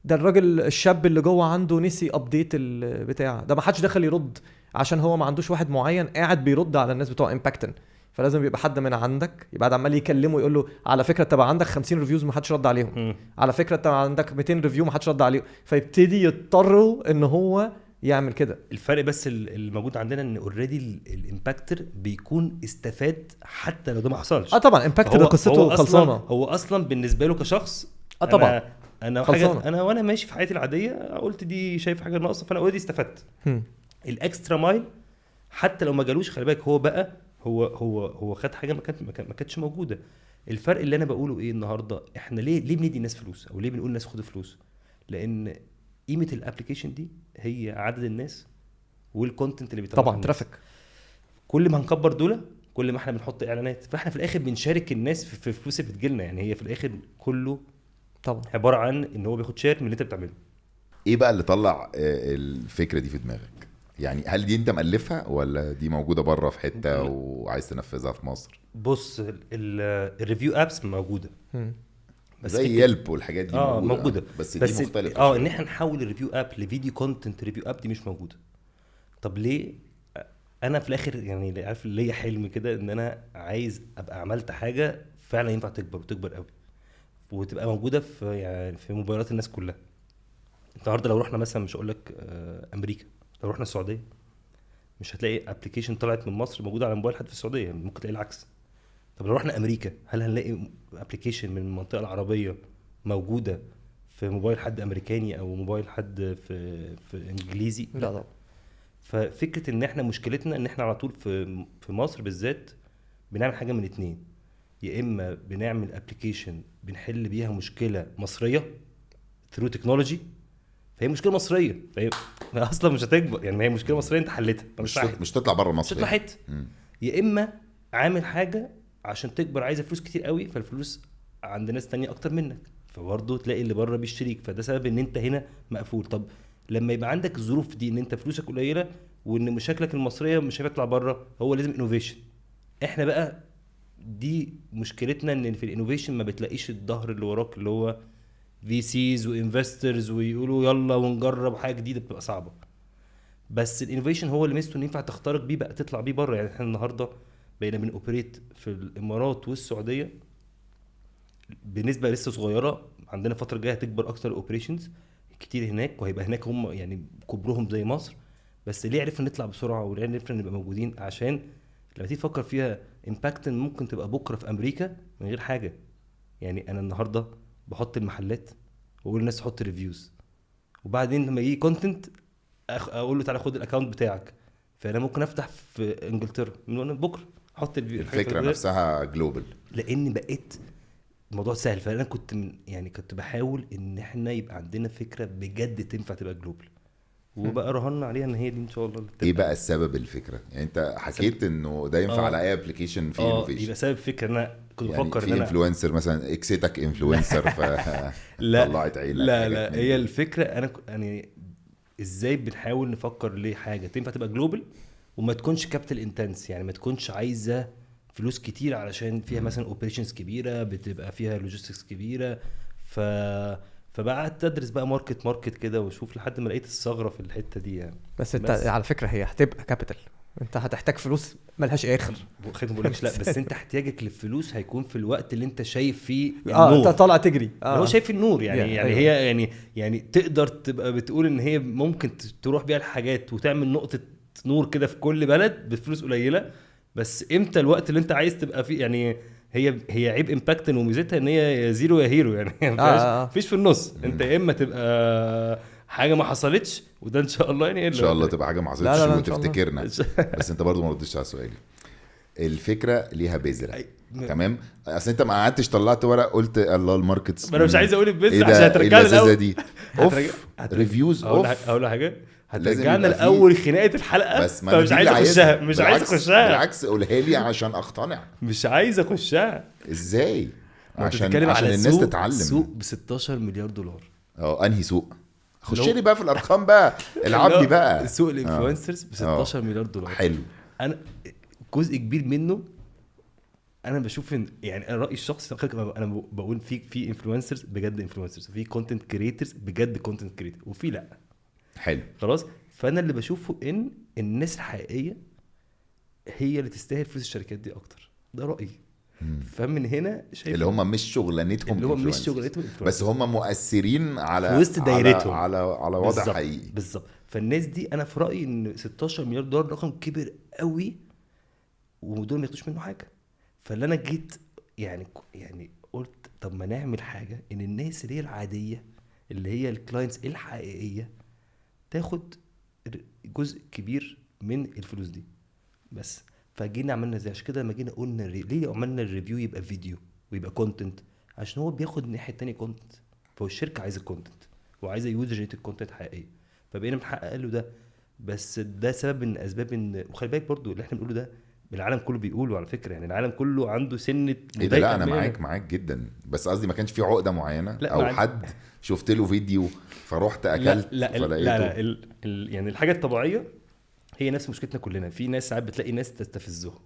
ده الراجل الشاب اللي جوه عنده نسي ابديت البتاع ده، ما حدش دخل يرد عشان هو ما عندوش واحد معين قاعد بيرد على الناس بتوع امباكتن. فلازم يبقى حد من عندك يبقى عمال يكلمه يقول له على فكره تبع عندك 50 ريفيوز ما حدش رد عليهم، على فكره تبع عندك 200 ريفيو ما حدش رد عليهم، فيبتدي يضطروا ان هو يعمل كده. الفرق بس الموجود عندنا ان اوريدي الامباكتر بيكون استفاد حتى لو ده ما حصلش. طبعا امباكتر قصته خلصانه، هو اصلا بالنسبه له كشخص طبعا انا حاجه انا وانا ماشي في حياتي العاديه قلت دي شايف حاجه ناقصه فانا اوريدي استفدت. الاكسترا مايل حتى لو ما جالوش خلي بالك هو بقى هو خد حاجه ما كانتش موجوده. الفرق اللي انا بقوله ايه النهارده، احنا ليه بندي الناس فلوس او ليه بنقول الناس خدوا فلوس؟ لان قيمه الابلكيشن دي هي عدد الناس والكونتنت اللي بيطلع طبعا ترافيك. كل ما هنكبر دول كل ما احنا بنحط اعلانات، فاحنا في الاخر بنشارك الناس في فلوس اللي بتجيلنا. يعني هي في الاخر كله طبعا عباره عن ان هو بياخد شير من اللي انت بتعمله. ايه بقى اللي طلع الفكره دي في دماغك؟ يعني هل دي انت مألفها ولا دي موجوده بره في حته وعايز تنفذها في مصر؟ بص الريفيو ابس موجوده بس زي يلب والحاجات دي موجوده بس دي مختلفه ان احنا نحول الريفيو اب لفيديو كونتنت ريفيو اب دي مش موجوده. طب ليه؟ انا في الاخر يعني عارف ليا حلم كده ان انا عايز ابقى عملت حاجه فعلا ينفع تكبر وتكبر قوي وتبقى موجوده في يعني في موبايلات الناس كلها. النهارده لو رحنا مثلا مش هقول لك امريكا، لو رحنا السعوديه مش هتلاقي ابلكيشن طلعت من مصر موجوده على موبايل حد في السعوديه، ممكن تلاقي العكس. طب لو رحنا امريكا هل هنلاقي ابلكيشن من المنطقه العربيه موجوده في موبايل حد امريكاني او موبايل حد في انجليزي؟ لا طبعا. ففكره ان احنا مشكلتنا ان احنا على طول في مصر بالذات بنعمل حاجه من اتنين، يا اما بنعمل ابلكيشن بنحل بيها مشكله مصريه ثرو تكنولوجي، فهي مشكله مصريه فهي اصلا مش هتكبر، يعني هي مشكله مصريه انت حلتها مش تطلع بره مصر، مش تطلع حته. يا اما عامل حاجه عشان تكبر عايزه فلوس كتير قوي، فالفلوس عند ناس تانية اكتر منك، فبرضه تلاقي اللي بره بيشتريك، فده سبب ان انت هنا مقفول. طب لما يبقى عندك الظروف دي ان انت فلوسك قليله وان مشاكلك المصريه مش هتطلع بره، هو لازم انوفيشن. احنا بقى دي مشكلتنا ان في الانوفيشن ما بتلاقيش الظهر اللي وراك اللي هو VCs وانفسترز ويقولوا يلا ونجرب حاجه جديده، بتبقى صعبه. بس الانوفيشن هو اللي ميزته ان ينفع تخترق بيه بقى تطلع بيه بره. يعني احنا النهارده بقينا بنوبريت في الامارات والسعوديه بنسبه لسه صغيره، عندنا فتره جايه هتكبر اكتر الاوبريشنز كتير هناك، وهيبقى هناك هم يعني كبرهم زي مصر. بس ليه عرفنا نطلع بسرعه وليه عرفنا نبقى موجودين؟ عشان لما تيجي تفكر فيها امباكت ممكن تبقى بكره في امريكا من غير حاجه. يعني انا النهارده بحط المحلات واقول للناس حط ريفيوز، وبعدين لما يجي كونتنت اقول له تعالى خد الاكونت بتاعك، فانا ممكن افتح في انجلترا من بكره احط الفكره نفسها جلوبال، لان بقيت الموضوع سهل. فانا كنت بحاول ان احنا يبقى عندنا فكره بجد تنفع تبقى جلوبال، وبقى رهنا عليها ان هي دي ان شاء الله. ايه بقى السبب الفكره؟ يعني انت حكيت انه ده ينفع على اي ابلكيشن في انوفيشن، يبقى سبب فكره. انا كنت يعني بفكر في انفلونسر مثلا اكسيتك انفلونسر طلعت عينك. لا هي الفكره انا يعني ازاي بنحاول نفكر ليه حاجه تنفع تبقى جلوبال وما تكونش كابيتال انتنس، يعني ما تكونش عايزه فلوس كتير علشان فيها مثلا اوبريشنز كبيره بتبقى فيها لوجيستكس كبيره. فبقى تدرس بقى ماركت كده وشوف لحد ما لقيت الثغره في الحته دي يعني. بس انت على فكره هي هتبقى كابيتال، انت هتحتاج فلوس ملهاش اخر. خلينا بقولكش لا، بس انت احتياجك للفلوس هيكون في الوقت اللي انت شايف فيه النور. انت طالع تجري هو شايف النور يعني هي يعني تقدر تبقى بتقول ان هي ممكن تروح بيها الحاجات وتعمل نقطه نور كده في كل بلد بفلوس قليله. بس امتى الوقت اللي انت عايز تبقى فيه؟ يعني هي عيب امباكت وميزتها ان هي زيرو يا هيرو، يعني مفيش في النص. انت اما تبقى حاجه ما حصلتش، وده ان شاء الله يعني ان شاء الله تبقى حاجه ما حصلتش وتفتكرنا. بس انت برضو ما ردتش على سؤالي. الفكره ليها بذره تمام، اصل انت ما قعدتش طلعت ورق قلت الله الماركتس، انا مش عايز اقول البذره عشان هترجعنا الاول دي ريفيوز اقول حاجه هترجعنا الاول خناقه الحلقه، بس مش عايز اخشها. بالعكس قولها لي عشان اقتنع. مش عايز اخشها ازاي؟ عشان الناس تتعلم. سوق ب$16 مليار. انهي سوق؟ خش لي بقى في الارقام بقى، العب لي بقى. سوق الانفلونسرز ب$16 مليار. حلو. انا جزء كبير منه انا بشوف ان يعني انا رايي الشخصي انا بقول في انفلونسرز بجد انفلونسرز، في كونتنت كريتورز بجد كونتنت كريتور، وفي لا. حلو خلاص. فانا اللي بشوفه ان الناس الحقيقيه هي اللي تستاهل فلوس الشركات دي اكتر، ده رايي. فمن هنا شايف اللي هم مش شغلانتهم، اللي هم مش شغلانتهم بس هم مؤثرين على في وسط دايرتهم، على وضع بالزبط. حقيقي. بالظبط. فالناس دي انا في رايي ان 16 مليار دولار رقم كبير قوي، ودول ما ياخدوش منه حاجه. فاللي انا جيت يعني قلت طب ما نعمل حاجه ان الناس اللي هي العاديه اللي هي الكلاينتس الحقيقيه تاخد جزء كبير من الفلوس دي بس. فجينا عملنا زي عشان كده لما جينا قلنا ليه عملنا الريفيو يبقى فيديو ويبقى كونتنت، عشان هو بياخد الناحيه الثانيه كونتنت. فهو الشركه عايزه كونتنت وعايزه يوزر جينيتد كونتنت حقيقيه، فبقينا بنحقق له ده. بس ده سبب من اسباب ان، وخلي بالك برضو اللي احنا بنقوله ده العالم كله بيقوله على فكره، يعني العالم كله عنده سنه مضايقه. لا انا معاك جدا، بس قصدي ما كانش في عقده معينه او حد شفت له فيديو فروحت اكلت فلقيته. لا يعني الحاجه الطبيعيه هي نفس مشكلتنا كلنا. في ناس ساعات بتلاقي ناس تستفزهم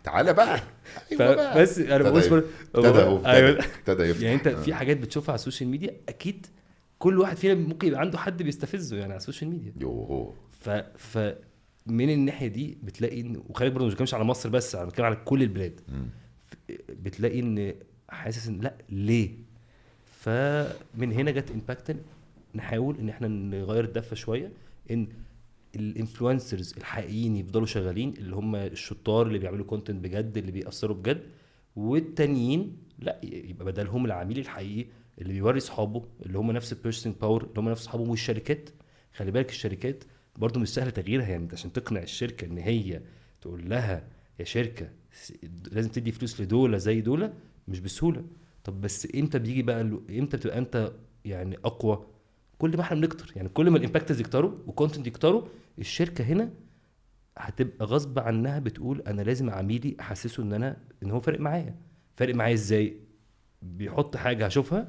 تعالى بقى. بس انا بقول ابتدى يعني انت في حاجات بتشوفها على السوشيال ميديا اكيد كل واحد فينا ممكن يبقى عنده حد بيستفزه يعني على السوشيال ميديا. ف من الناحيه دي بتلاقي ان، وخلي برضه مش بتكلمش على مصر بس، انا بتكلم على كل البلاد. بتلاقي ان حاسس ان لا ليه. فمن هنا جت امباكتن نحاول ان احنا نغير الدفه شويه، ان الانفلونسرز الحقيقيين يفضلوا شغالين، اللي هم الشطار اللي بيعملوا كونتنت بجد اللي بيأثروا بجد، والتانيين لا يبقى بدلهم العميل الحقيقي اللي بيوري صحابه اللي هم نفس البيرسونال باور اللي هم نفس صحابهم. والشركات خلي بالك الشركات برضو مش سهل تغييرها، يعني عشان تقنع الشركه ان هي تقول لها يا شركه لازم تدي فلوس لدوله زي دوله مش بسهوله. طب بس امتى بيجي بقى امتى بتبقى انت يعني اقوى؟ كل ما احنا بنكتر، يعني كل ما الامباكتز يكتروا وكونتنت يكتروا، الشركه هنا هتبقى غصب عنها بتقول انا لازم عميلي احسسه ان هو فارق معايا. ازاي؟ بيحط حاجه هشوفها،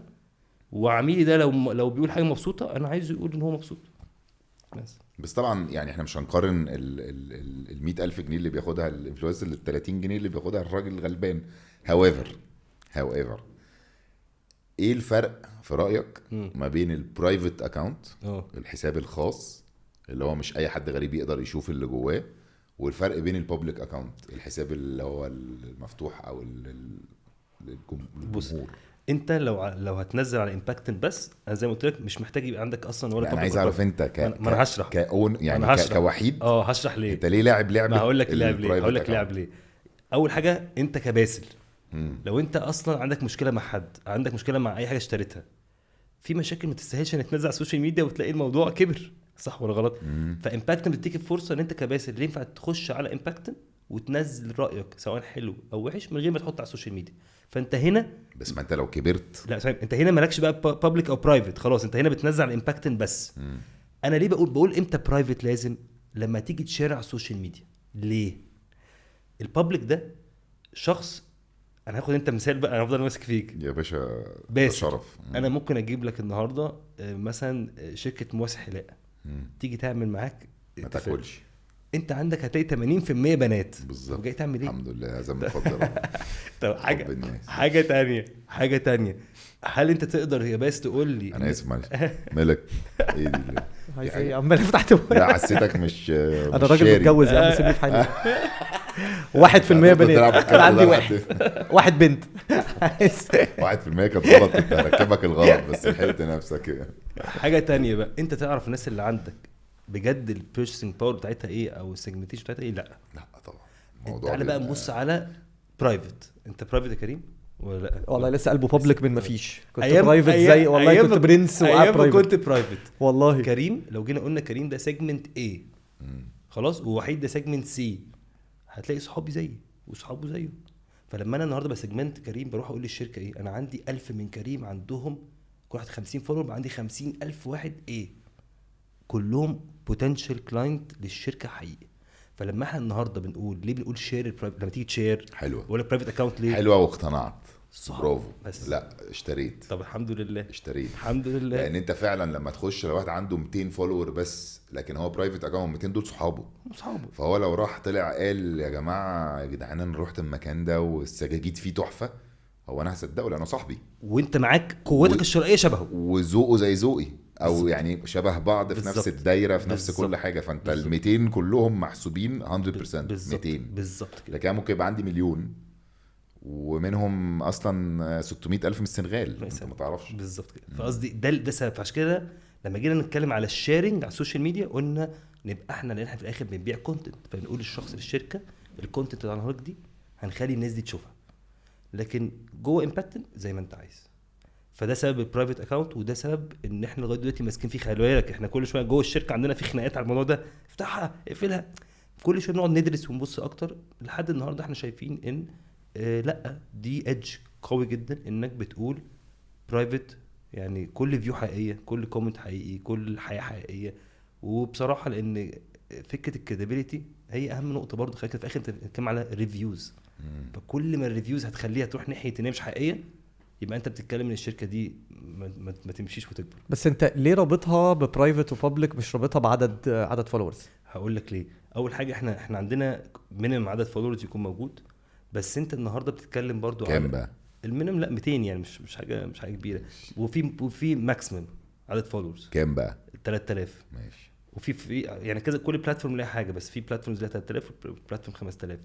وعميلي ده لو بيقول حاجه مبسوطه انا عايزه يقول ان هو مبسوط بس طبعا يعني احنا مش هنقارن ال 100,000 جنيه اللي بياخدها الانفلونسر ال 30 جنيه اللي بياخدها الراجل الغلبان. however ايه الفرق في رأيك ما بين البرايفت اكاونت الحساب الخاص اللي هو مش اي حد غريب يقدر يشوف اللي جواه، والفرق بين البابليك اكاونت الحساب اللي هو المفتوح او الجمهور؟ انت لو هتنزل على امباكتن بس، انا زي ما قلت لك مش محتاج يبقى عندك اصلا ولا. انا عايز اعرف انت ما انا هشرح يعني كوحيد هشرح ليه انت ليه لاعب ما هقول لك لاعب ليه. اول حاجه انت كباسل لو انت اصلا عندك مشكله مع حد، عندك مشكله مع اي حاجه اشتريتها، في مشاكل ما تستاهلش انك تنزل على السوشيال ميديا وتلاقي الموضوع كبر، صح ولا غلط؟ فامباكتن بتديك الفرصه ان انت كباسل ينفع تخش على امباكتن وتنزل رايك سواء حلو او وحش من غير ما تحط على السوشيال ميديا. فانت هنا بس ما انت لو كبرت لا صحيح. انت هنا مالكش بقى بابليك او برايفت، خلاص انت هنا بتنزل على امباكتن بس. انا ليه بقول امتى برايفت؟ لازم لما تيجي تشير على السوشيال ميديا. ليه؟ البابليك ده شخص، انا هاخد انت مثال بقى، انا هفضل ماسك فيك يا باشا شرف. انا ممكن اجيب لك النهارده مثلا شركه مواسح حلاقه تيجي تعمل معاك ما تاكلش، انت عندك هتلاقي 80% بنات بالظبط. جاي تعمل ايه؟ الحمد لله هذا مفضل. طب حاجه تانية هل انت تقدر يا باس تقول لي انا اسف معلش ملك ايه دي عايز ايه عمال فتحت لا حسيتك مش انا راجل متجوز يا عم سيبني في حالي 1% بنات انا عندي واحد بنت 1% كانت غلط كنت هركبك الغلط بس لحقت نفسك. حاجه تانية بقى انت تعرف الناس اللي عندك بجد البيرسينج باور بتاعتها ايه او السيجمنتيشن بتاعتها ايه؟ لا طبعا. تعالى بقى نبص على برايفت. انت برايفت يا كريم ولا لا؟ والله لسه قلبه بابليك من مفيش. كنت برايفت زي والله كنت برنس وقاعد كنت برايفت والله. كريم لو جينا قلنا كريم ده سيجمنت A خلاص، ووحيد ده سيجمنت C، هتلاقي صحابي زيي وصحابه زيه. فلما انا النهارده بسيجمنت كريم بروح اقول للشركه ايه؟ انا عندي 1000 من كريم عندهم كل واحد 50 فولور، عندي 50,000 واحد ايه كلهم بوتنشال كلاينت للشركه حقيقي. فلما احنا النهارده بنقول ليه بنقول شير البرايفت؟ لما تيجي تشير حلوه ولا برايفت اكاونت ليه حلوه واقتنعت برافو. بس لا اشتريت. طب الحمد لله اشتريت. الحمد لله. لان انت فعلا لما تخش لو واحد عنده 200 فولور بس لكن هو برايفت اكونت 200 دول صحابه فهو لو راح طلع قال يا جماعه يا جدعان انا رحت المكان ده والسجاجيد فيه تحفه هو انا هصدقه لانه صاحبي وانت معاك قوتك الشرائيه شبهه وذوقه زي ذوقي او بالزبط. يعني شبه بعض في بالزبط. نفس الدايره في نفس بالزبط. كل حاجه فانت بالزبط. ال 200 كلهم محسوبين 100% 200 بالظبط كده. لكن ممكن يبقى عندي مليون ومنهم اصلا 600,000 من السنغال انت ما تعرفش. بالظبط كده. فقصدي ده سبب. عشان كده لما جينا نتكلم على الشيرنج على السوشيال ميديا قلنا نبقى احنا لان احنا في الاخر بنبيع كونتنت فنقول للشخص في الشركه الكونتنت اللي هنعرضه دي هنخلي الناس دي تشوفها لكن جوه امباكتن زي ما انت عايز. فده سبب البرايفت اكاونت وده سبب ان احنا لغايه دلوقتي ماسكين فيه. خلي بالك احنا كل شويه جوه الشركه عندنا في خناقات على الموضوع ده افتحها اقفلها كل شويه بنقعد ندرس ونبص اكتر لحد النهارده احنا شايفين ان لا دي ايدج قوي جدا انك بتقول برايفت يعني كل فيو حقيقيه كل كومنت حقيقي كل حياه حقيقيه. وبصراحه لان فكره الكريديبيليتي هي اهم نقطه برضو. خلينا في الاخر بنتكلم على ريفيوز فكل ما الريفيوز هتخليها تروح ناحيه ان هي مش حقيقيه يبقى انت بتتكلم ان الشركه دي ما تمشيش وتكبر. بس انت ليه رابطها ببرايفت وبابليك مش رابطها بعدد فولورز؟ هقول لك ليه. اول حاجه احنا عندنا مينيمم عدد فولورز يكون موجود بس انت النهارده بتتكلم برضو كام بقى المينيمم؟ لا 200 يعني مش حاجه كبيره. وفي ماكسيمم عدد فولورز كام بقى 3000 ماشي. وفي يعني كذا كل بلاتفورم ليها حاجه بس في بلاتفورمز ليها 3000 وبلاتفورم 5000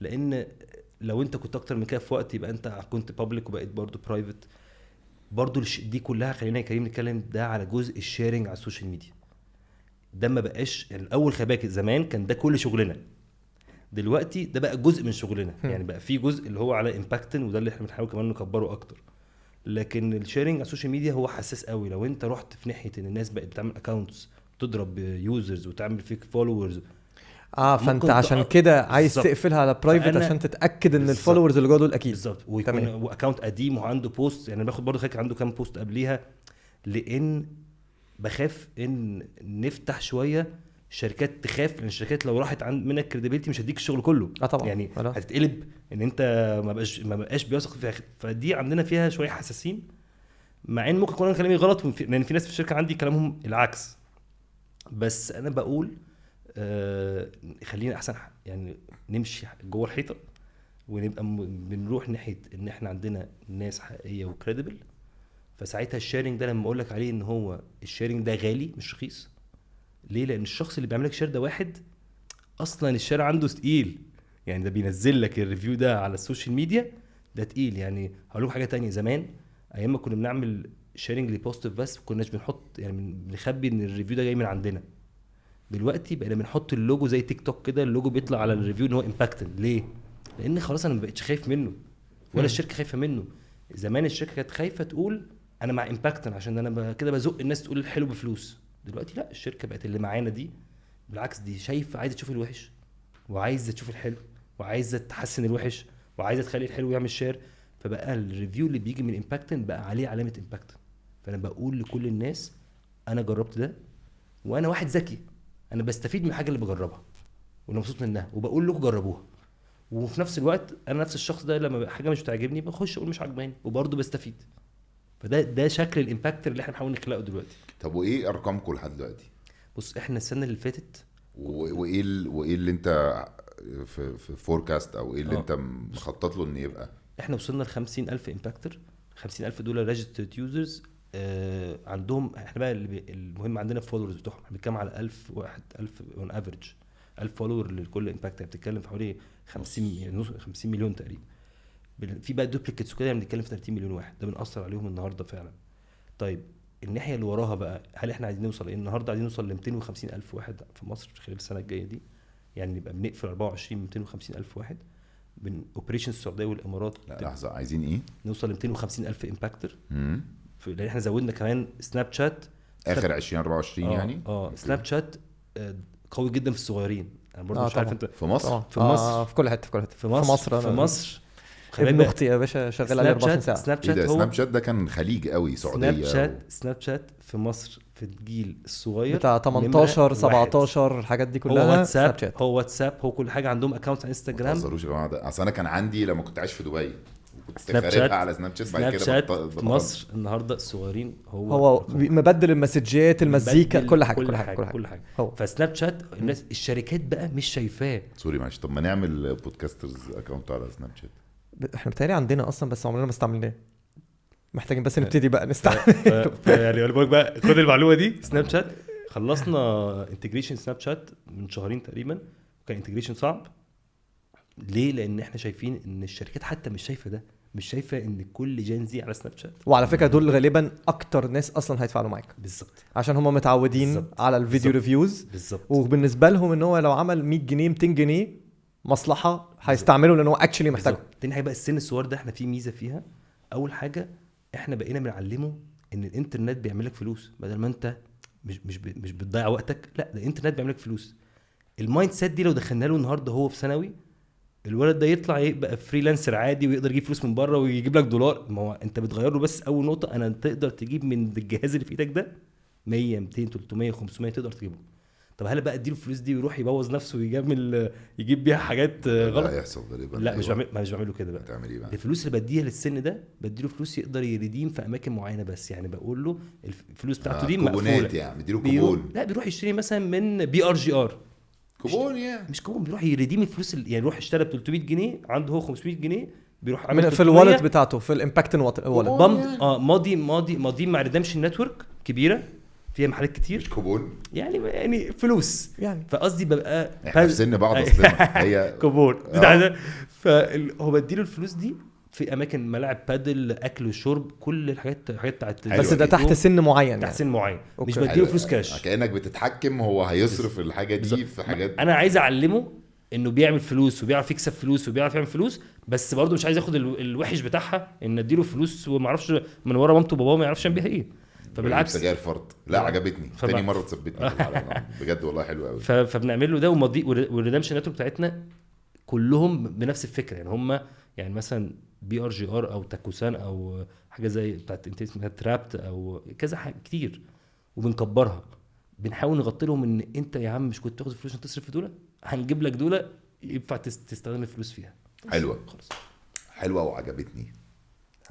لان لو انت كنت اكتر من كده في وقت يبقى انت كنت بابليك وبقيت برضو برايفت برضو دي كلها. خلينا يا كريم نتكلم ده على جزء الشيرنج على السوشيال ميديا. ده ما بقاش يعني الاول خباك زمان كان ده كل شغلنا دلوقتي ده بقى جزء من شغلنا يعني بقى في جزء اللي هو على امباكتن وده اللي احنا بنحاول كمان نكبره اكتر. لكن الشيرنج على السوشيال ميديا هو حساس قوي. لو انت رحت في ناحيه ان الناس بقت بتعمل اكاونتس تضرب يوزرز وتعمل فيك فولورز فانت عشان كده عايز بالزبط. تقفلها على برايفت عشان تتاكد ان الفولورز اللي جوه دول اكيد بالظبط ويكون اكاونت قديم وعنده بوست. يعني باخد برضو فاكر عنده كام بوست قبليها لان بخاف ان نفتح شويه شركات تخاف لان الشركات لو راحت عند منك كريديبيليتي مش هديك الشغل كله طبعا. يعني هتتقلب ان انت ما بقاش بيثق فيها. فدي عندنا فيها شويه حساسين مع ان ممكن يكون كلامي غلط لان في ناس في الشركه عندي كلامهم العكس. بس انا بقول خلينا احسن يعني نمشي جوه الحيطه ونبقى بنروح ناحيه ان احنا عندنا ناس حقيقيه وكريديبل. فساعتها الشيرنج ده لما اقول لك عليه ان هو الشيرنج ده غالي مش رخيص. ليه؟ لان الشخص اللي بيعمل لك شير ده واحد اصلا الشير عنده تقيل يعني ده بينزل لك الريفيو ده على السوشيال ميديا ده تقيل. يعني هقول لكم حاجه تانية زمان ايام ما كنا بنعمل شيرنج لبوست بس كناش بنحط يعني بنخبي ان الريفيو ده جاي من عندنا. دلوقتي بقينا بنحط اللوجو زي تيك توك كده اللوجو بيطلع على الريفيو ان هو امباكتن. ليه؟ لان خلاص انا ما بقتش خايف منه ولا الشركه خايفه منه. زمان الشركه كانت خايفه تقول انا مع امباكتن عشان انا كده بزق الناس تقول الحلو بفلوس. دلوقتي لا الشركه بقت اللي معانا دي بالعكس دي شايفه عايزه تشوف الوحش وعايزه تشوف الحلو وعايزه تحسن الوحش وعايزه تخلي الحلو يعمل شير. فبقى الريفيو اللي بيجي من امباكتن بقى عليه علامه امباكتن. فانا بقول لكل الناس انا جربت ده وانا واحد ذكي انا بستفيد من الحاجه اللي بجربها وانا مبسوط منها وبقول لكم جربوها. وفي نفس الوقت انا نفس الشخص ده لما حاجه مش بتعجبني بخش اقول مش عجباني وبرضه بستفيد. فده شكل الامباكتر اللي احنا بنحاول نخلقه دلوقتي. طب وايه ارقامكم لحد دلوقتي؟ بص احنا السنه اللي فاتت وايه اللي انت في فوركاست او ايه اللي انت مخطط له ان يبقى؟ احنا وصلنا ل 50,000 امباكتر. 50,000 دول ريجسترد يوزرز عندهم. احنا بقى المهم عندنا فولورز بتوعهم احنا بنتكلم على 1000 اون افريج 1000 فولور لكل امباكتر. بتتكلم في حوالي 50 مليون تقريبا. في بقى دوبليكيتس كده بنتكلم في 30 مليون واحد. ده بنأثر عليهم النهارده فعلا. طيب الناحيه اللي وراها بقى هل احنا عايزين نوصل ايه؟ النهارده عايزين نوصل ل 250,000 واحد في مصر خلال السنه الجايه دي. يعني نبقى بنقفل 24 250,000 واحد بين اوبريشن السعوديه والامارات. لا لحظه عايزين ايه؟ نوصل ل 250,000 امباكتر. لان احنا زودنا كمان سناب شات اخر 2024 يعني. سناب شات قوي جدا في الصغيرين. انا برضه مش عارف انت في مصر في مصر في كل حته في مصر في مصر ابن اختي يا باشا شغال على 24 ساعه. سناب شات هو سناب شات ده كان خليج قوي سعوديه. سناب شات في مصر في الجيل الصغير بتاع 18 17 الحاجات دي كلها. سناب شات هو واتساب هو كل حاجه عندهم اكونت على انستجرام. ما تهزروش يا جماعه. ده اصل انا كان عندي لما كنت عايش في دبي سناب شات على سناب شات. بعد سناب كده شات في مصر النهارده الصغيرين هو مبدل المسجات، المزيكا، مبدل كل حاجه كل كل حاجه حاجه كل حاجه هو. فسناب شات الناس الشركات بقى مش شايفاه. سوري معلش، طب ما نعمل بودكاسترز اكونت على سناب شات؟ احنا بتهيألي عندنا اصلا بس عمرنا ما استعملناه، محتاجين بس نبتدي بقى نستعمل. يعني اقول لك بقى خد المعلومه دي. سناب شات خلصنا انتجريشن سناب شات من شهرين تقريبا، كان انتجريشن صعب. ليه؟ لان احنا شايفين ان الشركات حتى مش شايفه ده، مش شايفه ان كل جنزي على سناب شات. وعلى فكره دول غالبا اكتر ناس اصلا هيتفاعلوا معاك، بالظبط، عشان هم متعودين بالزبط. على الفيديو بالزبط. ريفيوز، بالظبط. وبالنسبه لهم ان هو لو عمل 100 جنيه 200 جنيه مصلحه هيستعمله لان هو اكشلي محتاجه. تاني حاجه بقى السن الصغير ده احنا في ميزه فيها. اول حاجه احنا بقينا بنعلمه ان الانترنت بيعمل لك فلوس، بدل ما انت مش بتضيع وقتك، لا ده الانترنت بيعمل لك فلوس. المايند سيت دي لو دخلنا له النهارده هو في ثانوي، الولد ده يطلع يبقى فريلانسر عادي ويقدر يجيب فلوس من بره ويجيب لك دولار. ما هو انت بتغير له بس اول نقطه، انا تقدر تجيب من الجهاز اللي في ايدك ده 100 200 300 500 تقدر تجيبه. طب هل بقى اديله الفلوس دي ويروح يبوظ نفسه يجيب بيها حاجات غلط؟ لا يحصل غالبا. لا مش بعمله كده بقى. هتعمل ايه بقى؟ الفلوس اللي بديها للسن ده بديله فلوس يقدر يريديم في اماكن معينه بس. يعني بقول له الفلوس بتاعته دي مقفوله يعني مديله كوبون. لا بيروح يشتري مثلا من BRGR كوبون يعني مش كوبون، بيروح يريديم الفلوس يعني يروح اشترى ب 300 جنيه عنده هو 500 جنيه بيروح عامل في الوالت بتاعته في الامباكت والت بامب ماضي مع ريدمشن نتورك كبيره فيها محلات كتير. مش كوبون يعني فلوس يعني. فقصدي ببقى احنا في سن بعض اصلا هي كوبون بتاع ده. فهو بديله الفلوس دي في اماكن ملاعب بادل اكل وشرب كل الحاجات بتاعت بس ده تحت سن معين تحت سن معين أوكي. مش بديله فلوس كاش. كأنك بتتحكم هو هيصرف الحاجه دي في حاجات. انا عايز اعلمه انه بيعمل فلوس وبيعرف يكسب فلوس وبيعرف يعمل فلوس، بس برضه مش عايز ياخد الوحش بتاعها ان اديله فلوس وما اعرفش من ورا مامته وباباه ما يعرفش يعمل بيها ايه. فبالعكس سجاير فرد لا عجبتني تاني مره تثبتني بجد والله حلو قوي. فبنعمل له ده ومضي والريدمشن نتورك بتاعتنا كلهم بنفس الفكره. يعني هم يعني مثلا BRGR او تاكوسان او حاجه زي بتاعت انت اسمها ترابت او كذا حاجه كتير وبنكبرها. بنحاول نغطي لهم ان انت يا عم مش كنت تاخد فلوس عشان تصرف في دولة، هنجيب لك دولة ينفع تستخدم الفلوس فيها. حلوه خلاص حلوه وعجبتني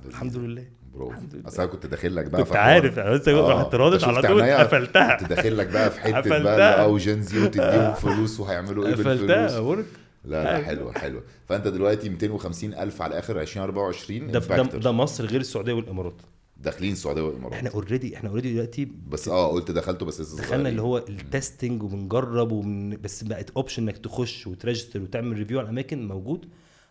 الحمد لله. برافو. اصل انا كنت داخل لك بقى كنت عارف انت رحت رادت على طول قفلتها. كنت داخل لك بقى في حته بقى او جنزي وتديهم فلوس وهيعملوا ايه بالفلوس. لا حلوه. فانت دلوقتي 250,000 على اخر 2024. ده مصر غير السعوديه والامارات. داخلين السعوديه والامارات. احنا اوريدي دلوقتي بس قلت دخلته بس لسه دخلنا اللي هو التستنج وبنجرب بس بقت اوبشن انك تخش وتريجستر وتعمل ريفيو على الاماكن موجود.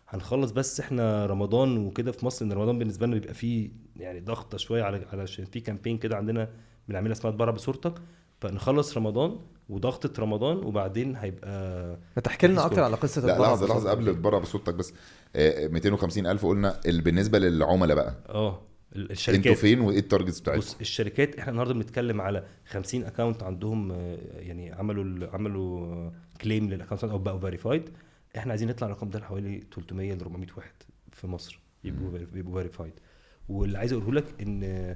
هنخلص بس احنا رمضان وكده في مصر، ان رمضان بالنسبه لنا بيبقى فيه يعني ضغطه شويه علشان في كامبين كده عندنا بنعملها اسمها اتبرع بصورتك. فنخلص رمضان وضغطه رمضان وبعدين هيبقى تحكي لنا اكتر على قصه لا لحظه قبل اتبرع بصورتك بس 250,000 قلنا. بالنسبه للعملاء بقى الشركات انتوا فين وايه التارجتس بتاعتكم؟ بص الشركات احنا النهارده بنتكلم على 50 اكونت عندهم يعني عملوا كليم للاكونت او بقوا فيريفايد. احنا عايزين نطلع الرقم ده حوالي 300 ل 400 واحد في مصر يبقوا فيريفايد. واللي عايز اقوله لك ان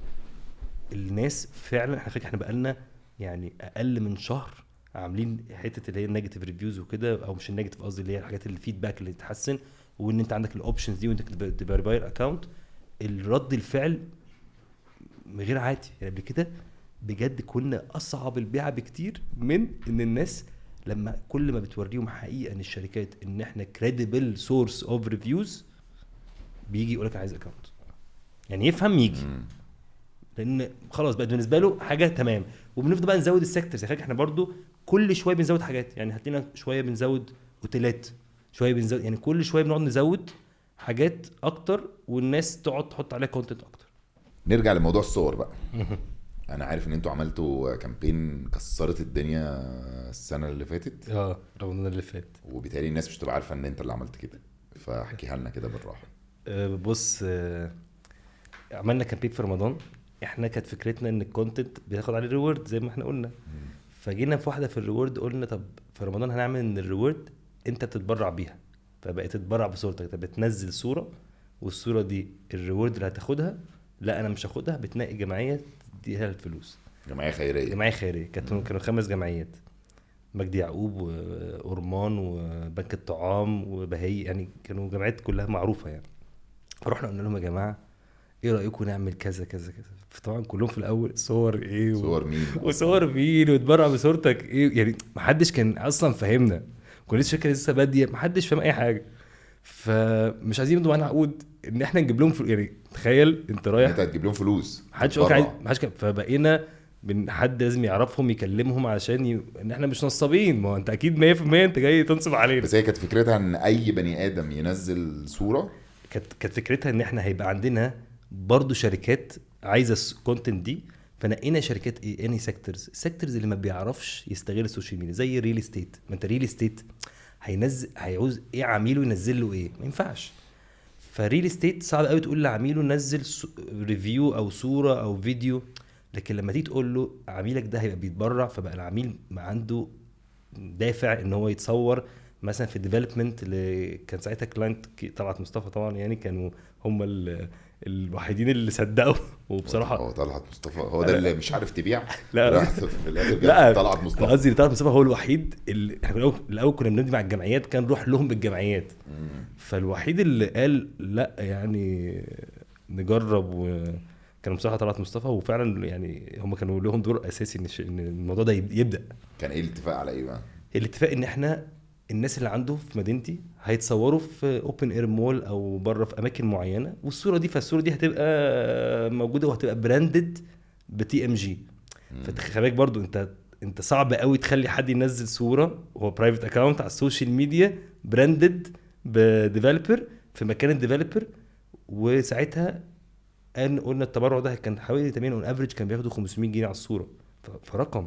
الناس فعلا احنا بقالنا يعني اقل من شهر عاملين حته اللي هي النيجاتيف ريفيوز وكده، او مش النيجاتيف قصدي اللي هي الحاجات الفيدباك اللي تتحسن، وان انت عندك الاوبشنز دي وانت تفيريفاي اكونت. الرد الفعل غير عادي. يعني قبل كده بجد كنا اصعب البيعه بكتير من ان الناس لما كل ما بتوريهم حقيقه ان الشركات ان احنا credible source of reviews بيجي يقولك عايز اكونت، يعني يفهم يجي لان خلاص بقى بالنسبه له حاجه تمام. وبنفضل بقى نزود السيكتورز. يعني احنا برضو كل شويه بنزود حاجات. يعني هاتينا شويه بنزود اوتيلات، شويه بنزود، يعني كل شويه بنقعد نزود حاجات اكتر والناس تقعد تحط عليها كونتنت اكتر. نرجع لموضوع الصور بقى. انا عارف ان انتوا عملتوا كامبين كسرت الدنيا السنه اللي فاتت رمضان اللي فات، وبالتالي الناس مش تبقى عارفه ان انت اللي عملت كده. فاحكيها لنا كده بالراحه. بص عملنا كامبين في رمضان. احنا كانت فكرتنا ان الكونتنت بياخد عليه ريورد زي ما احنا قلنا. فجينا في واحده في الريورد قلنا طب في رمضان هنعمل ان الريورد انت بتتبرع بيها. فبقيت تتبرع بصورتك، انت بتنزل صوره والصوره دي الريورد اللي هتاخدها لا انا مش هاخدها، بتنقي جمعيه تديها الفلوس. جمعيه خيريه كانوا 5 جمعيات، مجدي يعقوب وأورمان وبنك الطعام وبهي، يعني كانوا جمعيات كلها معروفه يعني. فرحنا قلنا لهم يا جماعه ايه رايكم نعمل كذا كذا كذا. فطبعا كلهم في الاول صور ايه صور مين وصور مين وتبرع بصورتك ايه، يعني محدش كان اصلا فاهمنا، كل الشركه لسه باديه، محدش فاهم اي حاجه. فمش عايزين يمضوا معانا عقود ان احنا نجيب لهم يعني تخيل انت رايح انت هتجيب لهم فلوس محدش عايز، محدش فبقينا حد لازم يعرفهم يكلمهم عشان ان احنا مش نصابين، ما هو انت اكيد 100% انت جاي تنصب علينا. بس هي كانت فكرتها ان اي بني ادم ينزل صوره. كانت فكرتها ان احنا هيبقى عندنا برضو شركات عايزه الكونتنت دي، فنقينا شركات ايه اني سيكتورز اللي ما بيعرفش يستغل السوشيال ميديا، زي الريل استيت. ما انت ريل استيت هينزل هيعوز ايه عميله ينزل له ايه، ما ينفعش. فريل استيت صعب قوي تقول لعميله نزل ريفيو او صوره او فيديو، لكن لما تيجي تقول له عميلك ده هيبقى بيتبرع، فبقى العميل عنده دافع ان هو يتصور. مثلا في الديفلوبمنت اللي كان ساعتها كلاينت طلعت مصطفى طبعا، يعني كانوا هم الوحيدين اللي صدقوا. وبصراحه هو طلعت مصطفى هو ده اللي مش عارف تبيع. لا في الاخر لا طلعت مصطفى. قصدي طلعت مصطفى هو الوحيد اللي احنا الاول كنا بنبني مع الجمعيات، كان نروح لهم بالجمعيات. فالوحيد اللي قال لا يعني نجرب، وكان بصراحه طلعت مصطفى. وفعلا يعني هم كانوا لهم دور اساسي ان الموضوع ده يبدا. كان ايه الاتفاق على ايه بقى؟ الاتفاق ان احنا الناس اللي عنده في مدينتي هيتصوروا في اوبن اير مول او بره في اماكن معينه، والصوره دي هتبقى موجوده وهتبقى براندد بتي ام جي. فتخلي بالك برضو انت صعب قوي تخلي حد ينزل صوره وهو برايفت اكاونت على السوشيال ميديا براندد بديفلوبر في مكان الديفلوبر. وساعتها قلنا التبرع ده كان حوالي 80 اون افريج كان بياخدوا 500 جنيه على الصوره، فرقم.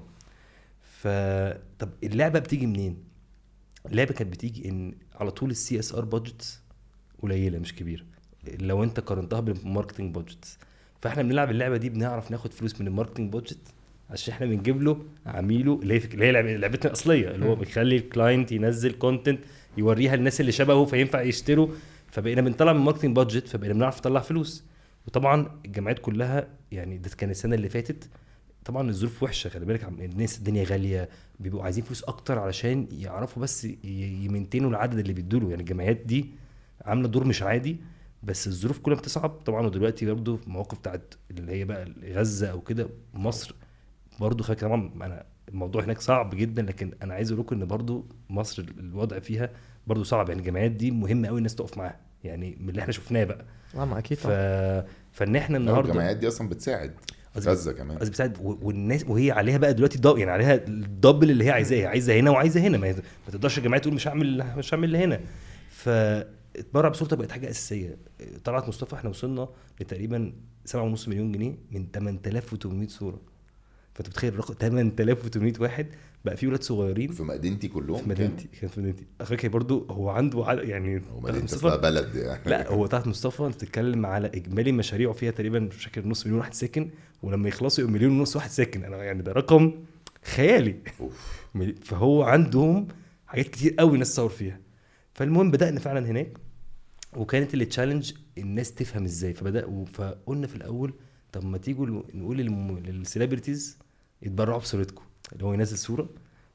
طب اللعبه بتيجي منين؟ اللعبه كانت بتيجي ان على طول السي اس ار بادجتس قليله مش كبيره لو انت قارنتها بالماركتنج بادجتس. فاحنا بنلعب اللعبه دي بنعرف ناخد فلوس من الماركتنج بادجت عشان احنا بنجيب له عميله اللي هي لعبتنا الاصليه، اللي هو بيخلي الكلاينت ينزل كونتنت يوريها الناس اللي شبهه فينفع يشتروا. فبقينا بنطلع من الماركتنج بادجت، فبقينا بنعرف نطلع فلوس. وطبعا الجامعات كلها يعني ده كان السنه اللي فاتت طبعا الظروف وحشه، خلي بالك الناس الدنيا غاليه، بيبقوا عايزين فلوس اكتر علشان يعرفوا بس يمنتينوا العدد اللي بيدوله. يعني الجمعيات دي عامله دور مش عادي، بس الظروف كلها بتصعب طبعا. ودلوقتي برضه مواقف بتاعت اللي هي بقى غزه او كده، مصر برضه خلي طبعا انا الموضوع هناك صعب جدا، لكن انا عايز اقول لكم ان برضه مصر الوضع فيها برضه صعب. يعني الجمعيات دي مهمه قوي الناس تقف معاها، يعني من اللي احنا شفناه بقى. ما اكيد فان احنا النهارده الجمعيات دي اصلا بتساعد غزه كمان، بتساعد والناس وهي عليها بقى دلوقتي يعني عليها الدبل اللي هي عايزاه، عايزه هنا وعايزه هنا. ما تقدرش الجمعيه تقول مش هعمل هنا. فاتبرع بصورتك بقت حاجه اساسيه. طلعت مصطفى احنا وصلنا لتقريبا 7.5 مليون جنيه من 8800 صوره. فانت بتخيل الرقم 8800 واحد بقى فيه ولاد صغيرين في مدينتي كلهم. في مدينتي كانت في مدينتي اخوك برضو هو عنده يعني مصطفى بلد يعني. لا هو تحت مصطفى انت بتتكلم على اجمالي مشاريعه فيها تقريبا مش فاكر 500,000 واحد ساكن، ولما يخلصوا 1.5 مليون واحد ساكن. انا يعني ده رقم خيالي. فهو عندهم حاجات كتير قوي ناس تصور فيها. فالمهم بدأنا فعلا هناك، وكانت اللي تشالنج الناس تفهم ازاي. فقلنا في الاول طب ما تيجوا نقول للسيلبرتيز يتبرعوا بصورتكم، اللي هو ينزل صوره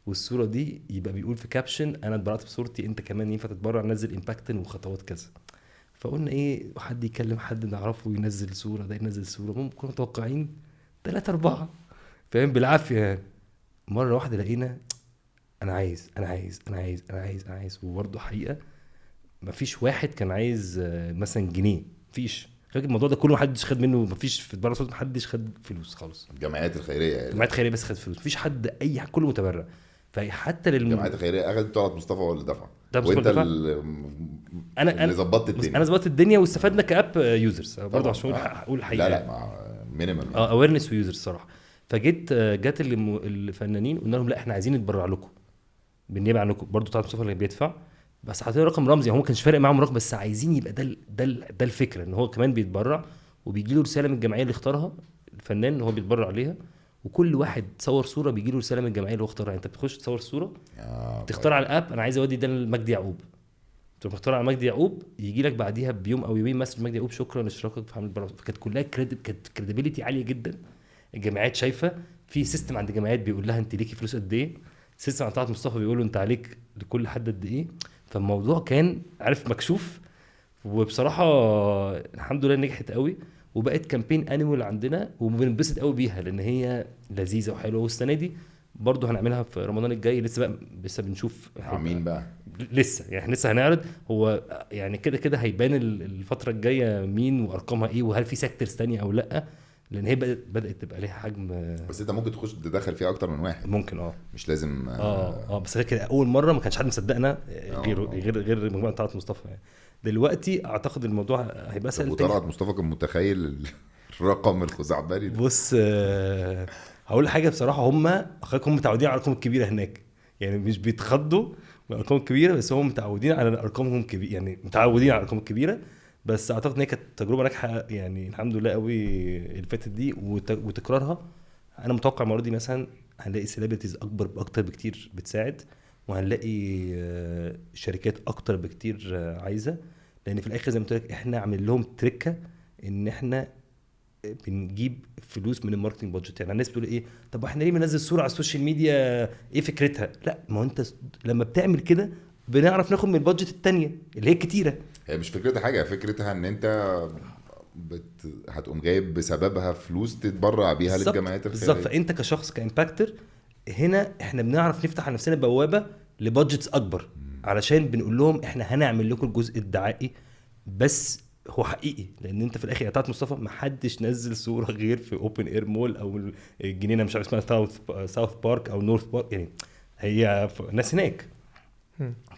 والصوره دي يبقى بيقول في كابشن انا اتبرعت بصورتي، انت كمان ينفع تتبرع، ننزل امباكتن وخطوات كذا. فقلنا ايه حد يكلم حد نعرفه ينزل صوره، ده ينزل صوره، ممكن متوقعين 3-4 فاهم بالعافيه. مره واحده لقينا انا عايز وبرضه حقيقه مفيش واحد كان عايز مثلا جنيه، مفيش. الموضوع ده كله محدش خد منه، مفيش في البرع صوت محدش خد فلوس خالص. الجمعيات الخيريه يعني الجمعيات الخيريه بس خد فلوس، مفيش حد اي حد كله متبرع. فحتى الجمعيات الخيريه اخذت طلعت مصطفى ولا دفع؟ وانت انا ظبطت الدنيا. انا ظبطت الدنيا واستفدنا كاب يوزرز برضه عشان اقول الحقيقه. لا مع مينيمم اويرنس ويوزرز صراحه. جت الفنانين قلنا لهم لا احنا عايزين نتبرع لكم بالنيابه عنكم. برضه طلعت مصطفى اللي بيدفع بس حاطين رقم رمزي، هو ما كانش فارق معاهم رقم، بس عايزين يبقى ده الفكره ان هو كمان بيتبرع وبيجي له رساله من الجمعيه اللي اختارها الفنان ان هو بيتبرع عليها. وكل واحد تصور صوره بيجي له رساله من الجمعيه اللي هو اختارها. انت بتخش تصور صوره تختار على الاب انا عايز اودي ده لمجدي يعقوب، تروح مختار على مجدي يعقوب يجي لك بعديها بيوم او يومين مسج مجدي يعقوب شكرا لاشتراكك في حمله البرع. فكانت كلها كانت كريديبيليتي عاليه جدا. الجمعيات شايفه في سيستم عند الجمعيات بيقول لها انت ليكي فلوس قد ايه، سيستم عند طلعت مصطفى بيقول له انت عليك لكل حد قد ايه. فالموضوع كان عارف مكشوف وبصراحه الحمد لله نجحت قوي وبقت كامبين انيوال عندنا وبنبسط قوي بيها لان هي لذيذه وحلوه. والسنه دي برضو هنعملها في رمضان الجاي لسه بنشوف مين بقى لسه يعني لسه هنعرض. هو يعني كده هيبان الفتره الجايه مين وارقامها ايه وهل في سيكتورز تانية او لا لان هي بدات تبقى ليها حجم. بس انت ممكن تخش تدخل فيها اكتر من واحد ممكن مش لازم بس كده اول مره ما كانش حد مصدقنا غير المجموعه بتاعت مصطفى يعني. دلوقتي اعتقد الموضوع هيبقى سهل. وطلعت مصطفى كان متخيل الرقم الخزعبلي ده. بص هقول حاجه بصراحه هم متعودين على الارقام الكبيره هناك يعني مش بيتخضوا من الارقام الكبيره بس هم متعودين على ارقامهم كبيره يعني متعودين على الارقام الكبيره. بس اعتقد ان هي كانت تجربه ناجحه يعني الحمد لله قوي اللي فاتت دي وتكرارها. انا متوقع المره دي مثلا هنلاقي سيلبرتيز اكتر بكتير بتساعد وهنلاقي شركات اكتر بكتير عايزه لان في الاخر زي ما قلت لك احنا عاملين لهم تريكه ان احنا بنجيب فلوس من الماركتنج بادجت. يعني الناس بتقول ايه طب احنا ليه بننزل صوره على السوشيال ميديا ايه فكرتها؟ لا ما هو انت لما بتعمل كده بنعرف ناخد من البادجت التانية اللي هي كتيره. هي مش فكرتها حاجه فكرتها ان انت هتقوم جايب بسببها فلوس تتبرع بيها للجمعيات الخيريه بالظبط. فانت كشخص كامباكتر هنا احنا بنعرف نفتح على نفسنا بوابه لبادجتس اكبر علشان بنقول لهم احنا هنعمل لكم الجزء الدعائي بس هو حقيقي لان انت في الاخر بتاعت مصطفى ما حدش نزل صوره غير في اوبن اير مول او الجنينه مش عارف اسمها ساوث بارك او نورث بارك يعني هي ناس هناك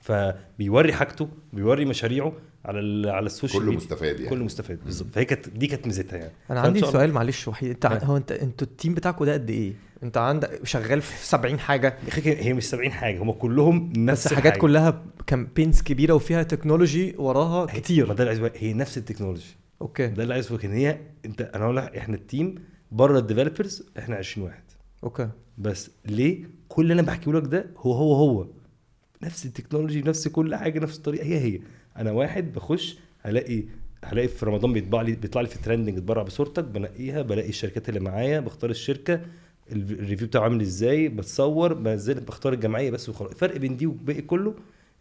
فبيوري حاجته بيوري مشاريعه على السوشيال كله مستفاد يعني كله مستفاد بالظبط. فهي دي كانت ميزتها يعني. انا عندي سؤال معلش وحيد انتوا التيم بتاعكم ده قد ايه؟ انت عندك شغال في 70 حاجه؟ هي مش 70 حاجه هم كلهم نفس بس حاجات كلها كامبينز كبيره وفيها تكنولوجي وراها كتير. ما ده اللي عايز هي نفس التكنولوجي اوكي ده اللي عايز ان هي انا اقول لك احنا التيم بره الديفلوبرز احنا 20 واحد اوكي بس ليه كل اللي انا بحكيه لك ده هو نفس التكنولوجي نفس كل حاجه نفس الطريقه هي انا واحد بخش هلاقي في رمضان بيطلع لي في ترندنج اتبرع بصورتك بنقيها بلاقي الشركات اللي معايا بختار الشركه الريفيو بتاعه عامل ازاي بتصور بنزل بختار الجمعيه بس وخلاص. الفرق بين دي وباقي كله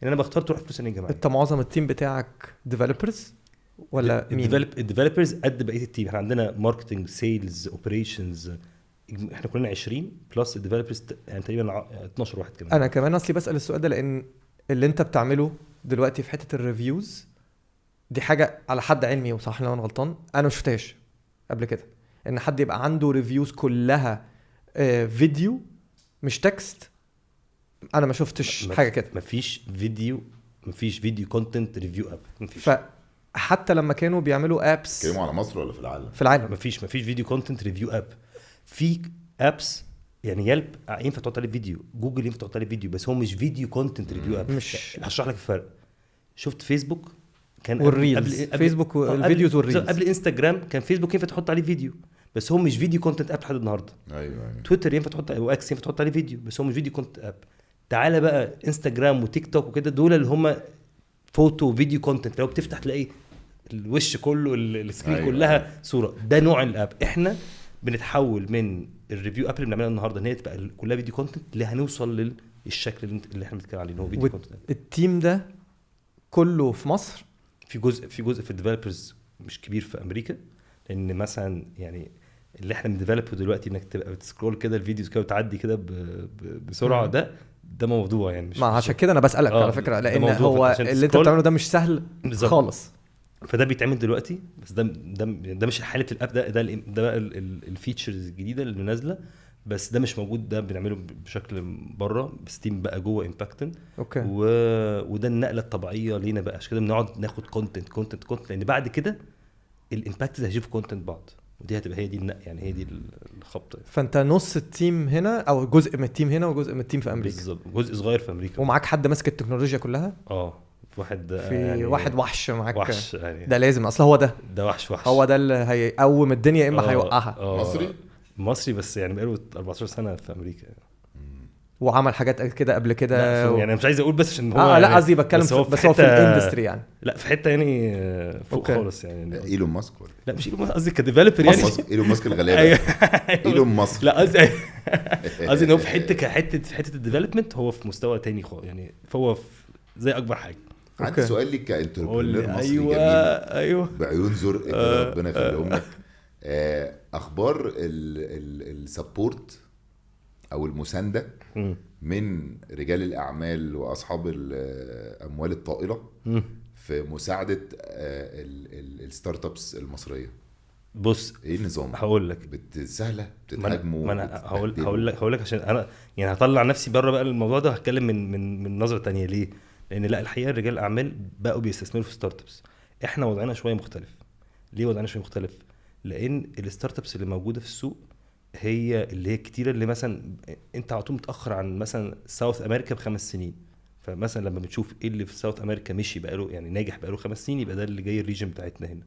ان انا بختار تروح فلوس الجمعيه. انت معظم التيم بتاعك ديفلوبرز ولا مين؟ الديفلوبرز قد بقيه التيم. احنا عندنا ماركتنج سيلز اوبريشنز احنا كلنا 20 بلس الديفلوبرز يعني تقريبا 12 واحد كمان. انا كمان اصلي بسال السؤال ده لان اللي انت بتعمله دلوقتي في حته الريفيوز دي حاجه على حد علمي وصح لو انا غلطان انا ما شفتهاش قبل كده ان حد يبقى عنده ريفيوز كلها فيديو مش تكست. انا ما شفتش حاجه كده. مفيش فيديو كونتنت ريفيو اب مفيش. فحتى لما كانوا بيعملوا ابس كانوا على مصر ولا في العالم؟ في العالم مفيش فيديو كونتنت ريفيو اب. في ابس يعني يلب ينفع تحط عليه فيديو جوجل ينفع تحط عليه فيديو بس هو مش فيديو كونتنت ريفيو اب. مش هشرح لك الفرق. شفت فيسبوك كان والريلز فيسبوك والفيديوز والريلز قبل انستغرام كان فيسبوك ينفع تحط عليه فيديو بس هو مش فيديو كونتنت اب لحد النهارده. ايوه تويتر ينفع تحط واكس ينفع تحط عليه فيديو بس هو مش فيديو كونتنت اب. تعالى بقى انستغرام وتيك توك وكده دول اللي هم فوتو فيديو كونتنت لو بتفتح تلاقي الوش كله السكرين كلها صوره. ده نوع الاب. احنا بنتحول من الريفيو اب اللي بنعملها النهارده ان هي تبقى كلها فيديو كونتنت اللي هنوصل للشكل اللي احنا بنتكلم عليه ان هو فيديو كونتنت. التيم ده كله في مصر؟ في جزء في الديفلوبرز مش كبير في امريكا لان مثلا يعني اللي احنا بنديفلوبه دلوقتي انك تبقى بتسكرول كده الفيديوز كده وتعدي كده بسرعه ده موضوع يعني مش عشان كده انا بسالك على فكره لان هو اللي انت بتعمله ده مش سهل خالص. فده بيتعمل دلوقتي بس ده مش حاله الاب ده بقى الفيتشرز الجديده اللي نازله بس ده مش موجود. ده بنعمله بشكل بره بس تيم بقى جوه امباكتن. اوكي وده النقله الطبيعيه لينا بقى عشان كده بنقعد ناخد كونتنت لان بعد كده الامباكت هيشوف كونتنت بعض ودي هتبقى هي دي يعني هي دي الخبطه. فانت نص التيم هنا او جزء من التيم هنا وجزء من التيم في امريكا. بالظبط جزء صغير في امريكا ومعاك حد ماسك التكنولوجيا كلها. واحد في يعني واحد وحش معاك وحش يعني ده لازم اصلا هو ده وحش هو ده اللي هيقوم الدنيا اما هيوقعها. مصري بس يعني بقاله 14 سنه في امريكا وعمل حاجات كده قبل كده يعني مش عايز اقول بس عشان هو لا قصدي بتكلم بس هو في الاندستري يعني لا في حته يعني فوق خالص يعني ايلون ماسك لا مش ايلون ماسك قصدي كديفلوبر يعني ايلون ماسك الغلابه ايلون ماسك لا قصدي ان هو في حته الديفلوبمنت هو في مستوى تاني يعني فهو زي اكبر حاجه عندي سؤال ليك كانتربرينور مصري ايوه جميل ايوه بعيون زرق كده، ربنا يخليهم لك. اخبار السبورت او المسانده من رجال الاعمال واصحاب الاموال الطائله في مساعده الستارت ابس المصريه. بص ايه النظام؟ هقول لك سهله بتتهاجموا؟ ما انا هقول لك عشان انا يعني هطلع نفسي بره بقى الموضوع ده، هتكلم من نظره تانية. ليه؟ لان لا، الحقيقه رجال الاعمال بقوا بيستثمروا في ستارت ابس. احنا وضعنا شويه مختلف. ليه وضعنا شويه مختلف؟ لان الستارت ابس اللي موجوده في السوق هي اللي هي كتيره، اللي مثلا انت على طول متاخر عن مثلا ساوث امريكا ب5 سنين. فمثلا لما بتشوف ايه اللي في ساوث امريكا مشي بقاله يعني ناجح بقاله 5 سنين، يبقى ده اللي جاي الريجن بتاعتنا هنا.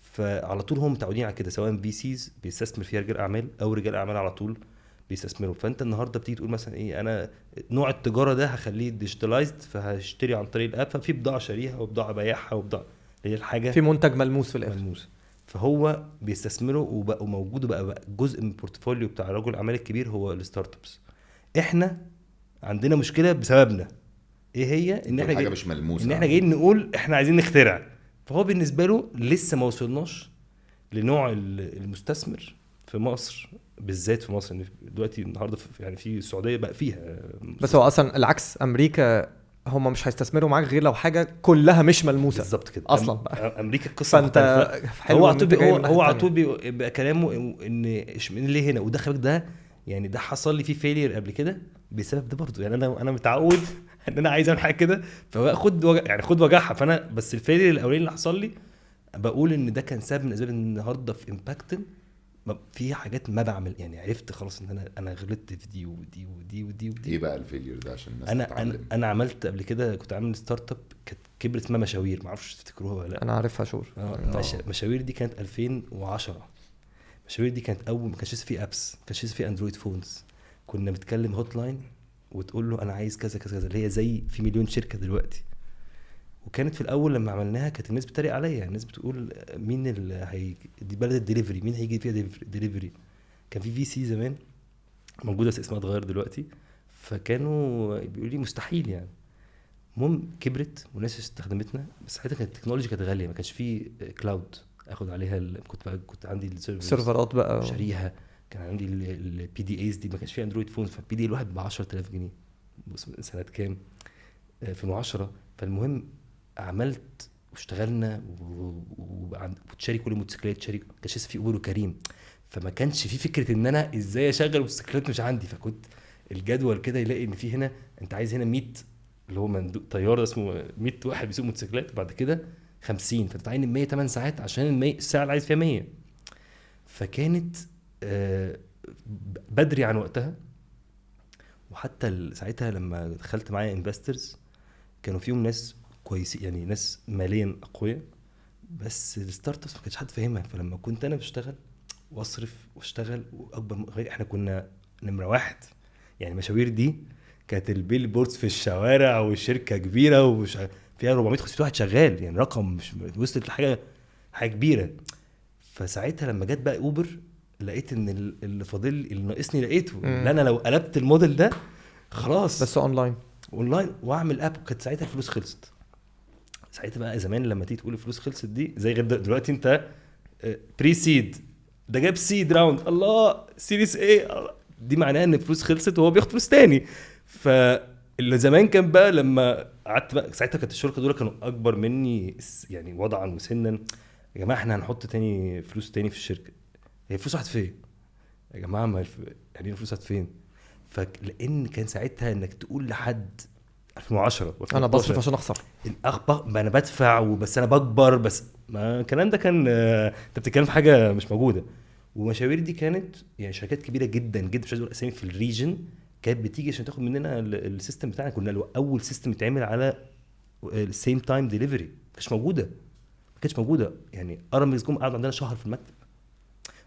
فعلى طول هم متعودين على كده، سواء في سيز بيستثمر فيها رجال اعمال او رجال اعمال على طول بيستثمروا. فانت النهارده بتيجي تقول مثلا ايه، انا نوع التجاره ده هخليه ديجيتالايزد، فهشتري عن طريق الاب، ففي بضاعه شاريها وبضاعه بايعها وبضاعه هي الحاجه في منتج ملموس في الاخر. ملموس. فهو بيستثمروا وبقوا موجود، بقى جزء من البورتفوليو بتاع رجل الاعمال الكبير هو الستارت ابس. احنا عندنا مشكله بسببنا. ايه هي؟ ان احنا حاجه مش ملموسه، ان احنا جايين نقول احنا عايزين نخترع. فهو بالنسبه له لسه ما وصلناش لنوع المستثمر في مصر، بالذات في مصر. دلوقتي النهارده يعني في السعوديه بقى فيها، بس هو اصلا العكس. امريكا هم مش هيستثمروا معاك غير لو حاجه كلها مش ملموسه بالظبط كده اصلا بقى. امريكا القصه مختلفه. هو على طول بيبقى كلامه ان ليه هنا. وده خلك ده يعني ده حصل لي فيه فيلير قبل كده بسبب ده برضو. يعني انا متعود ان انا عايز اعمل حاجه كده، فخد وجعها. فانا بس الفيلير الاولاني اللي حصل لي بقول ان ده كان سبب من اسباب النهارده في امباكتن في حاجات ما بعمل. يعني عرفت خلاص ان انا غلطت في دي ودي ودي ودي ودي. ايه بقى الفيلير ده عشان الناس تتعلم؟ انا عملت قبل كده، كنت عامل ستارت اب كانت كبرت اسمها مشاوير، ما اعرفش تفتكروها ولا لا. انا عارفها شور. مشاوير دي كانت 2010. مشاوير دي كانت اول ما كانش لسه في ابس، ما كانش لسه في اندرويد فونز. كنا بنتكلم هوت لاين وتقول له انا عايز كذا كذا كذا، اللي هي زي في مليون شركه دلوقتي. وكانت في الاول لما عملناها كانت الناس بتتريق عليا، الناس بتقول مين اللي دي بلد الدليفري، مين هيجي فيها دليفري. كان في سي زمان موجوده بس اسمها اتغير دلوقتي، فكانوا بيقولوا لي مستحيل يعني. المهم كبرت والناس استخدمتنا، بس ساعتها كانت التكنولوجيا كانت غاليه، ما كانش في كلاود اخد عليها كنت عندي السيرفرات بقى شاريها. كان عندي البي دي ايز دي، ما كانش فيه اندرويد فون. فالبي دي الواحد ب 10000 جنيه سنه كام؟ في 2010. فالمهم عملت واشتغلنا وتشاري كل الموتوسيكلات، كانش لسه في اوبر وكريم، فما كانش في فكره ان انا ازاي اشغل موتوسيكلات مش عندي. فكنت الجدول كده يلاقي ان في هنا انت عايز هنا 100 اللي هو طياره اسمه 100 واحد بيسوق موتوسيكلات، وبعد كده 50 فتتعين 100 8 ساعات عشان الساعه اللي عايز فيها 100. فكانت بدري عن وقتها. وحتى ساعتها لما دخلت معايا انفسترز كانوا فيهم ناس كويسين، يعني ناس ماليا اقوياء، بس الستارت ابس ما كانش حد فاهمها. فلما كنت انا بشتغل واصرف واشتغل واكبر، احنا كنا نمره واحد. يعني مشاوير دي كانت البيل بوردز في الشوارع والشركه كبيره ومش فيها 450 واحد شغال، يعني رقم مش وصلت لحاجه كبيره. فساعتها لما جت بقى اوبر لقيت ان اللي فاضل اللي ناقصني لقيته، ان انا لو قلبت الموديل ده خلاص بس اونلاين واعمل اب. كانت ساعتها الفلوس خلصت. ساعتها بقى زمان لما تيجي تقول الفلوس خلصت دي زي غير دلوقتي، انت بري سيد ده جاب سيد راوند، الله سيريس ايه دي معناها ان الفلوس خلصت وهو بياخد فلوس تاني. فاللي زمان كان بقى لما قعدت بقى ساعتها كانت الشركه دول كانوا اكبر مني يعني وضعا وسنا. يا جماعه احنا هنحط تاني فلوس تاني في الشركه، هي فلوس راحت فين يا جماعه؟ ما يعني الفلوس راحت فين؟ فلان كان ساعتها انك تقول لحد 2010 انا بصرف عشان اخسر الاخبار، انا بدفع وبس انا بكبر، بس ما الكلام ده كان انت بتتكلم في حاجه مش موجوده. ومشاوير دي كانت يعني شركات كبيره جدا جدا، مش عايز اقول اسامي، في الريجن كانت بتيجي عشان تاخد مننا السيستم بتاعنا. كنا اول سيستم يتعمل على السيم تايم ديليفري، ما كانتش موجوده. يعني ارامكس جم قعدوا عندنا شهر في المكتب.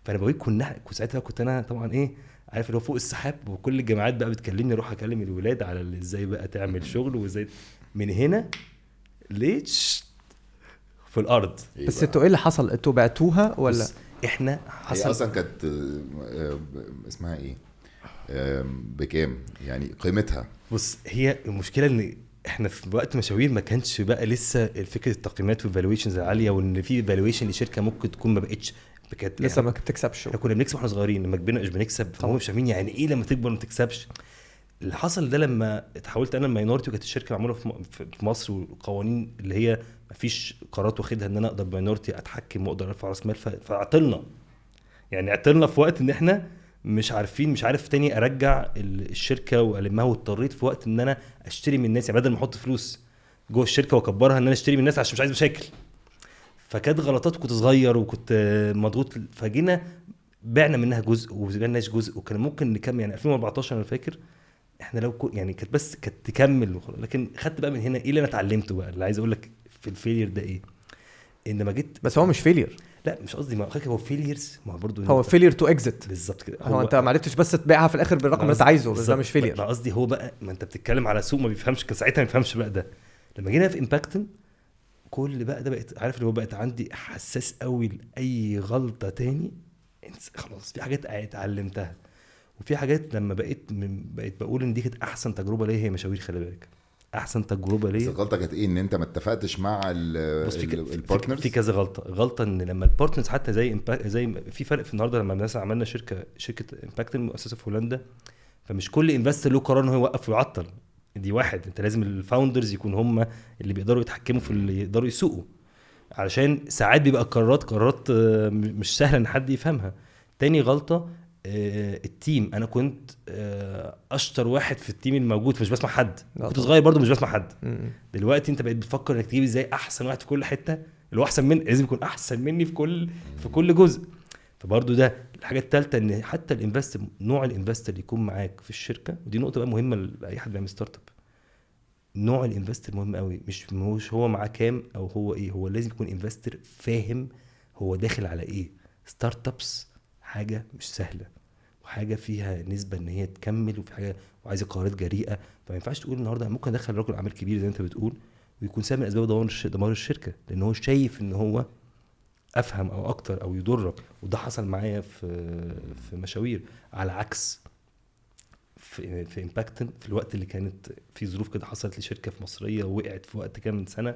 فانا بقول كنا ساعتها كنت انا طبعا ايه عارف اللي هو فوق السحاب، وكل الجامعات بقى بتكلمني اروح اكلم الولاد على ازاي بقى تعمل شغل وازاي من هنا ليش في الارض. بس انتوا ايه اللي حصل؟ انتوا بعتوها ولا احنا حصل؟ هي اصلا كانت اسمها ايه بكام يعني قيمتها؟ بص هي المشكله ان احنا في وقت مشاوير ما كانش بقى لسه فكره التقييمات والفالويشنز العاليه، وان في فالويشن لشركه ممكن تكون ما بقتش كانت لسه ما بتكسبش. احنا كنا بنكسب واحنا صغيرين، لما كبرنا مش بنكسب، فهم مش فاهمين يعني ايه لما تكبر ما تكسبش. اللي حصل ده لما اتحولت انا الماينورتي، وكانت الشركه معموله في مصر، والقوانين اللي هي ما فيش قرارات واخدها ان انا اقدر ماينورتي اتحكم واقدر ارفع راس مال، فعطلنا يعني عطلنا في وقت ان احنا مش عارف تاني ارجع الشركه والمها، واضطريت في وقت ان انا اشتري من الناس، يعني بدل ما احط فلوس جوه الشركه واكبرها ان انا اشتري من الناس عشان مش عايز مشاكل. فكانت غلطات، وكنت صغير وكنت مضغوط، فجينا بعنا منها جزء وبعناش جزء، وكان ممكن نكمل. يعني 2014 انا فاكر احنا لو يعني كانت تكمل، لكن خدت بقى من هنا ايه اللي انا اتعلمته بقى، اللي عايز اقول لك في الفيلير ده ايه، ان ما جيت. بس هو مش فيلير، لا مش قصدي، ما هو فيليرز، ما برضو هو فيلير تو اكزيت بالظبط كده. هو انت ما عرفتش بس تبيعها في الاخر بالرقم اللي انت عايزه، بس ده مش فيلير. ما قصدي هو بقى، ما انت بتتكلم على سوق ما بيفهمش، كان ساعتها ما بيفهمش بقى ده. لما جينا في امباكتن كل بقى ده بقيت عارف اللي هو بقيت عندي حساس قوي لاي غلطه تاني، خلاص في حاجات اتعلمتها، وفي حاجات لما بقيت بقول ان دي كانت احسن تجربه ليا، هي مشاوير. خلي بالك احسن تجربه ليا. بس الغلطه كانت ايه؟ ان انت ما اتفقتش مع البارتنرز. في كذا غلطه ان لما البارتنرز حتى زي في فرق في النهارده لما مثلا عملنا شركه امباكت مؤسسه في هولندا، فمش كل انفستر له قرار انه يوقف ويعطل. دي واحد، انت لازم الفاوندرز يكون هم اللي بيقدروا يتحكموا في اللي يقدروا يسوقوا، علشان ساعات بيبقى قرارات مش سهله ان حد يفهمها. تاني غلطه التيم، انا كنت اشطر واحد في التيم الموجود، مش بسمع حد. كنت صغير برضو مش بسمع حد. دلوقتي انت بقيت بتفكر انك تجيب ازاي احسن واحد في كل حته، اللي هو احسن مني لازم يكون احسن مني في كل جزء. فبرضو ده الحاجه الثالثه، ان حتى الانفستر، نوع الانفستر اللي يكون معاك في الشركه، ودي نقطه بقى مهمه لاي حد بيعمل ستارت اب. نوع الانفستر مهم قوي، مش هو معاه كام او هو ايه، هو لازم يكون انفستر فاهم هو داخل على ايه. ستارت ابس حاجه مش سهله، وحاجه فيها نسبه ان هي تكمل، وفي حاجه وعايزه قرارات جريئه. فما ينفعش تقول النهارده ممكن ادخل راجل اعمال كبير زي انت بتقول، ويكون سبب من اسباب دمار الشركه، لان هو شايف ان هو افهم او اكتر او يضرك. وده حصل معايا في مشاوير. على عكس في امباكتن، في الوقت اللي كانت في ظروف كده حصلت لشركه في مصريه وقعت في وقت كام من سنه،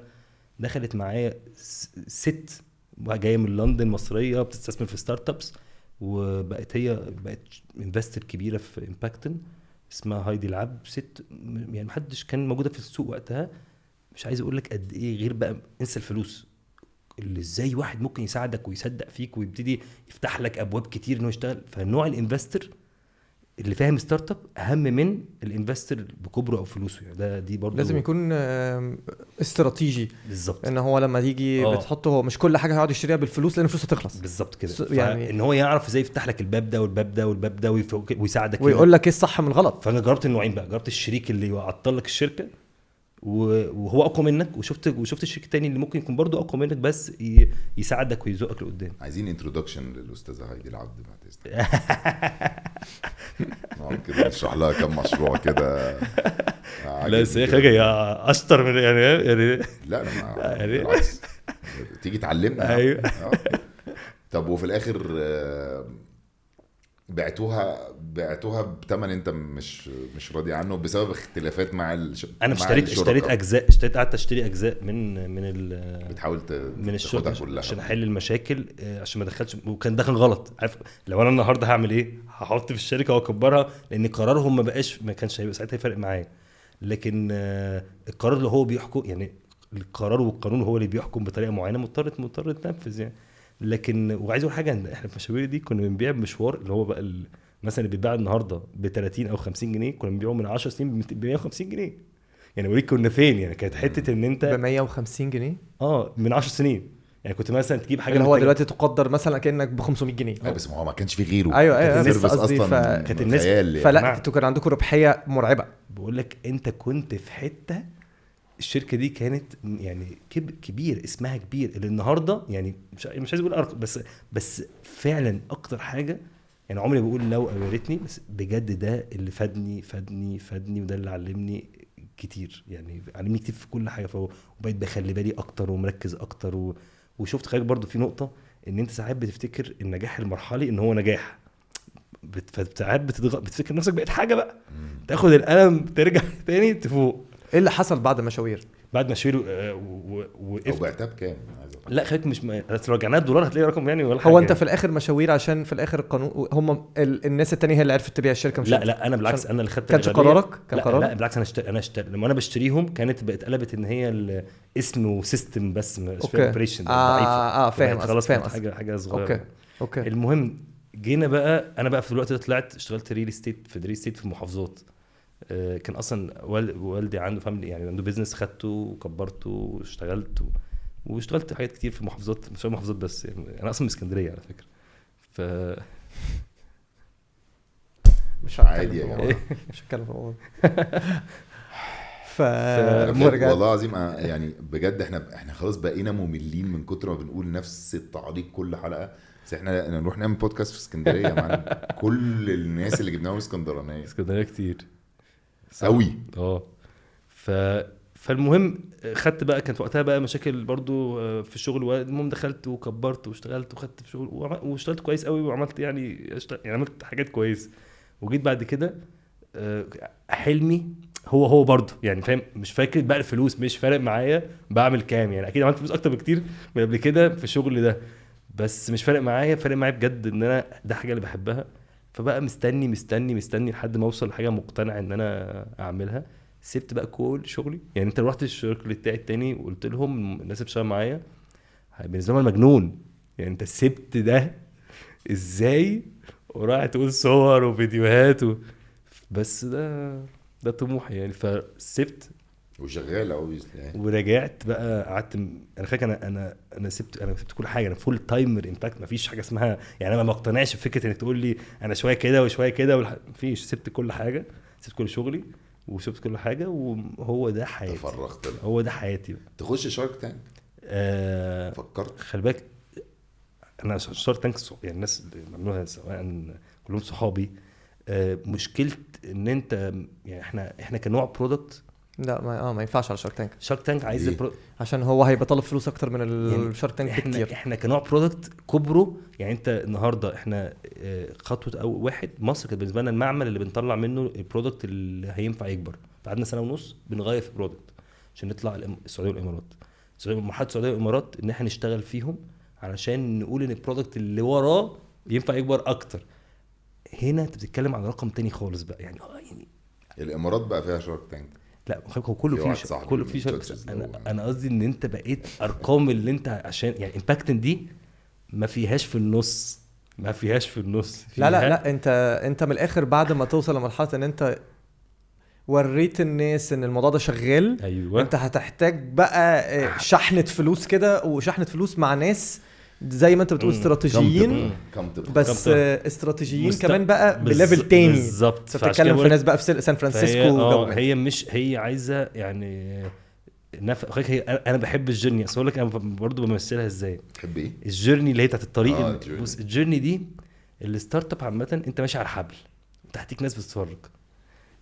دخلت معايا ست جايه من لندن مصريه بتستثمر في ستارت ابس، وبقت انفستر كبيره في امباكتن، اسمها هايدي العب. ست يعني محدش كان موجوده في السوق وقتها. مش عايز اقول لك قد ايه، غير بقى انسى الفلوس، اللي ازاي واحد ممكن يساعدك ويصدق فيك ويبتدي يفتح لك ابواب كتير انه يشتغل. فنوع الانفستر اللي فاهم ستارت اب اهم من الانفستر بكبره او فلوسه. يعني دي برضه لازم يكون استراتيجي بالظبط، ان هو لما يجي بتحطه، هو مش كل حاجه هيقعد يشتريها بالفلوس لان الفلوس هتخلص. بالظبط كده. يعني ان هو يعرف ازاي يفتح لك الباب ده والباب ده والباب ده ويساعدك ويقول لك ايه الصح من الغلط. فانا جربت النوعين بقى، جربت الشريك اللي يعطل لك الشركه وهو اقوى منك، وشفت الشريك التاني اللي ممكن يكون برضو اقوى منك بس يساعدك ويزقك لقدام. عايزين انترودكشن للاستاذه هايدي العبد بعد اذنك. كده نشرح لها كم مشروع كده. لا بس هي اشطر من يعني لا بالعكس، تيجي تعلمنا. ايوه. طب وفي الاخر بعتوها بثمن انت مش راضي عنه بسبب اختلافات مع انا اشتريت اجزاء، قعدت اشتري اجزاء من بتحاول من الشغل عشان احل المشاكل، عشان ما ادخلش. وكان ده كان غلط. عارف لو انا النهارده هعمل ايه؟ هحط في الشركه واكبرها، لان قرارهم ما كانش هيبقى ساعتها يفرق معايا. لكن القرار اللي هو بيحكم، يعني القرار والقانون هو اللي بيحكم بطريقه معينه، مضطر تنفذ يعني. لكن وعايز اقول حاجه، احنا في مشاوير دي كنا بنبيع مشوار اللي هو بقى مثلا اللي بيتباع النهارده ب 30 او 50 جنيه كنا بنبيعه من 10 سنين ب 150 جنيه. يعني وريك كنا فين. يعني كانت حته ان انت ب 150 جنيه من 10 سنين. يعني كنت مثلا تجيب حاجه اللي هو دلوقتي تقدر مثلا كانك ب 500 جنيه. بس ما هو ما كانش في غيره. ايوه سيرفيس اصلا كانت الناس فلا انتوا كان عندكم ربحيه مرعبه. بقول لك انت كنت في حته، الشركه دي كانت يعني كبير، اسمها كبير. اللي النهارده يعني مش عايز اقول ارقام، بس فعلا اكتر حاجه يعني عمري بقول لو قابلتني، بس بجد ده اللي فادني وده اللي علمني كتير. يعني علمني كتير في كل حاجه، وبقيت بخلي بالي اكتر ومركز اكتر وشفت حاجه برضو في نقطه، ان انت ساعات بتفتكر النجاح المرحلي ان هو نجاح، ساعات بتفكر نفسك بقيت حاجه بقى، تاخد القلم ترجع تاني تفوق. ايه اللي حصل بعد مشاوير؟ بعد مشاوير او وقفت. بعتها بكام؟ لا خدت مش لو رجعناها الدولار هتلاقي رقم يعني ولا حاجه. هو انت يعني. في الاخر مشاوير عشان في الاخر القانون هم الناس التانية هي اللي عرفت تبيع الشركه مش لا انا بالعكس انا اللي خدت كانش الأغلبية. قرارك؟ كان لا قرار؟ لا بالعكس انا اشتري لما انا بشتريهم كانت بقت قلبت ان هي الاسم وسيستم بس مش اوكي. في اوبريشن ضعيفه. فاهم خلاص فاهم كانت حاجه صغيره. اوكي المهم جينا بقى انا بقى في الوقت ده طلعت اشتغلت ريل استيت في المحافظات. كان اصلا والدي عنده فاميلي يعني عنده بيزنس خدته وكبرته واشتغلت واشتغلت حاجات كتير في محافظات مش محافظات بس يعني انا اصلا من اسكندريه على فكره. مش عادي يا جماعه مش هتكلم في الموضوع والله العظيم يعني بجد احنا خلاص بقينا مملين من كتر ما بنقول نفس التعليق كل حلقه. بس احنا نروح نعمل بودكاست في اسكندريه يا معلم. كل الناس اللي جبناهم اسكندرانيه كتير قوي. فالمهم خدت بقى كانت وقتها بقى مشاكل برضو في الشغل. المهم دخلت وكبرت واشتغلت وخدت في شغل واشتغلت كويس قوي وعملت يعني عملت حاجات كويس. وجيت بعد كده حلمي هو برضو يعني فاهم مش فاكر بقى الفلوس مش فارق معايا بعمل كام يعني اكيد عملت فلوس اكتر بكتير من قبل كده في الشغل ده بس مش فارق معايا بجد ان انا ده حاجه اللي بحبها. فبقى مستني لحد ما اوصل لحاجه مقتنع ان انا اعملها. سبت بقى كل شغلي يعني انت رحت الشركه بتاعي التاني وقلت لهم الناس اللي بتشتغل معايا بالنسبه لهم مجنون يعني انت سبت ده ازاي وراح تقول صور وفيديوهات بس ده طموحي يعني. فسبت وشغال قوي ورجعت بقى قعدت انا فاكر انا سبت كل حاجه. انا فول تايمر امباكت مفيش حاجه اسمها يعني انا ما مقتنعش بفكره انك تقول لي انا شويه كده وشويه كده مفيش. سبت كل حاجه سبت كل شغلي وسبت كل حاجه وهو ده حياتي. تفرغت هو ده حياتي بقى. تخش شارك تانك فكرت؟ خلي بالك انا شارك تانك يعني الناس اللي عملوها سواء كلهم صحابي. مشكله ان انت يعني احنا كنوع برودكت لا ما ينفعش على شارك تانك عايز عشان هو هيبقى طالب فلوس اكتر من الشارك تانك كتير. احنا كنوع برودكت كبره يعني انت النهارده احنا خطوه او واحد مصر كانت بالنسبه لنا المعمل اللي بنطلع منه البرودكت اللي هينفع يكبر. قعدنا سنه ونص بنغير في البرودكت عشان نطلع السعوديه والامارات. مرحله السعوديه والامارات ان احنا نشتغل فيهم علشان نقول ان البرودكت اللي وراه ينفع يكبر اكتر. هنا انت بتتكلم عن رقم تاني خالص بقى يعني الامارات بقى فيها شارك تانك. لا هو كله فيه انا قصدي ان انت بقيت ارقام اللي انت عشان يعني امباكتن دي ما فيهاش في النص لا انت من الاخر بعد ما توصل لمرحله ان انت وريت الناس ان الموضوع ده شغال. أيوة. انت هتحتاج بقى شحنة فلوس كده وشحنة فلوس مع ناس زي ما انت بتقول استراتيجيين بس استراتيجيين كمان بقى بليفل تاني بالظبط. بتتكلم في ناس بقى في سان فرانسيسكو. هي مش هي عايزه يعني هي انا بحب الجيرني اقول لك انا برضو بمثلها ازاي. بتحب ايه الجيرني اللي هي بتاعت الطريق بص الجيرني دي الستارت اب عامه انت ماشي على الحبل وتحتيك ناس بتتفرج.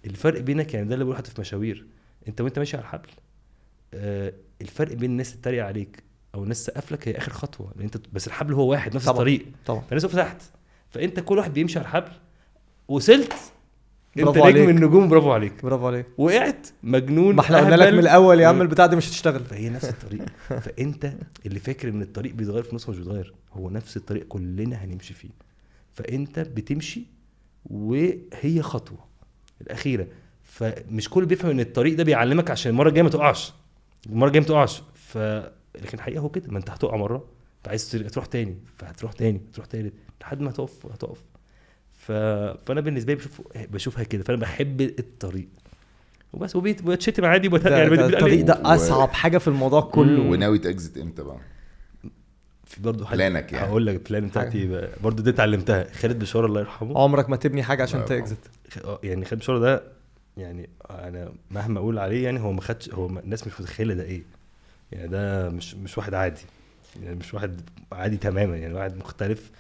الفرق بينك يعني ده اللي بقوله حتى في مشاوير انت وانت ماشي على الحبل الفرق بين الناس اللي تتريق عليك او الناس سقف لك هي اخر خطوه لان انت بس الحبل هو واحد نفس الطريق طبعا فالناس واقفه تحت فانت كل واحد بيمشي على الحبل وصلت انت نجم النجوم. برافو عليك وقعت مجنون. ما احنا قلنا لك من الاول يا عم البتاع دي مش هتشتغل. فهي نفس الطريق فانت اللي فاكر ان الطريق بيتغير في نص مش بيتغير هو نفس الطريق كلنا هنمشي فيه. فانت بتمشي وهي خطوه الاخيره. فمش كل بيفهم ان الطريق ده بيعلمك عشان المره الجايه ما تقعش لكن الحقيقه هو كده ما انت هتقع مره انت عايز تروح تاني فهتروح تاني لحد ما هتقف. فانا بالنسبه لي بشوفها كده. فانا بحب الطريق وبس وبتشتم عادي يعني الطريق ده اصعب حاجه في الموضوع كله. وناوي تاكزت امتى بقى؟ في برضه بلانك يعني هقول لك البلان بتاعتي برضه دي اتعلمتها. خالد بشاره الله يرحمه عمرك ما تبني حاجه عشان تاكزت. يعني خالد بشاره ده يعني انا مهما اقول عليه يعني هو ما خدش هو الناس مش متخيله ده ايه يعني. ده مش واحد عادي يعني مش واحد عادي تماما يعني واحد مختلف.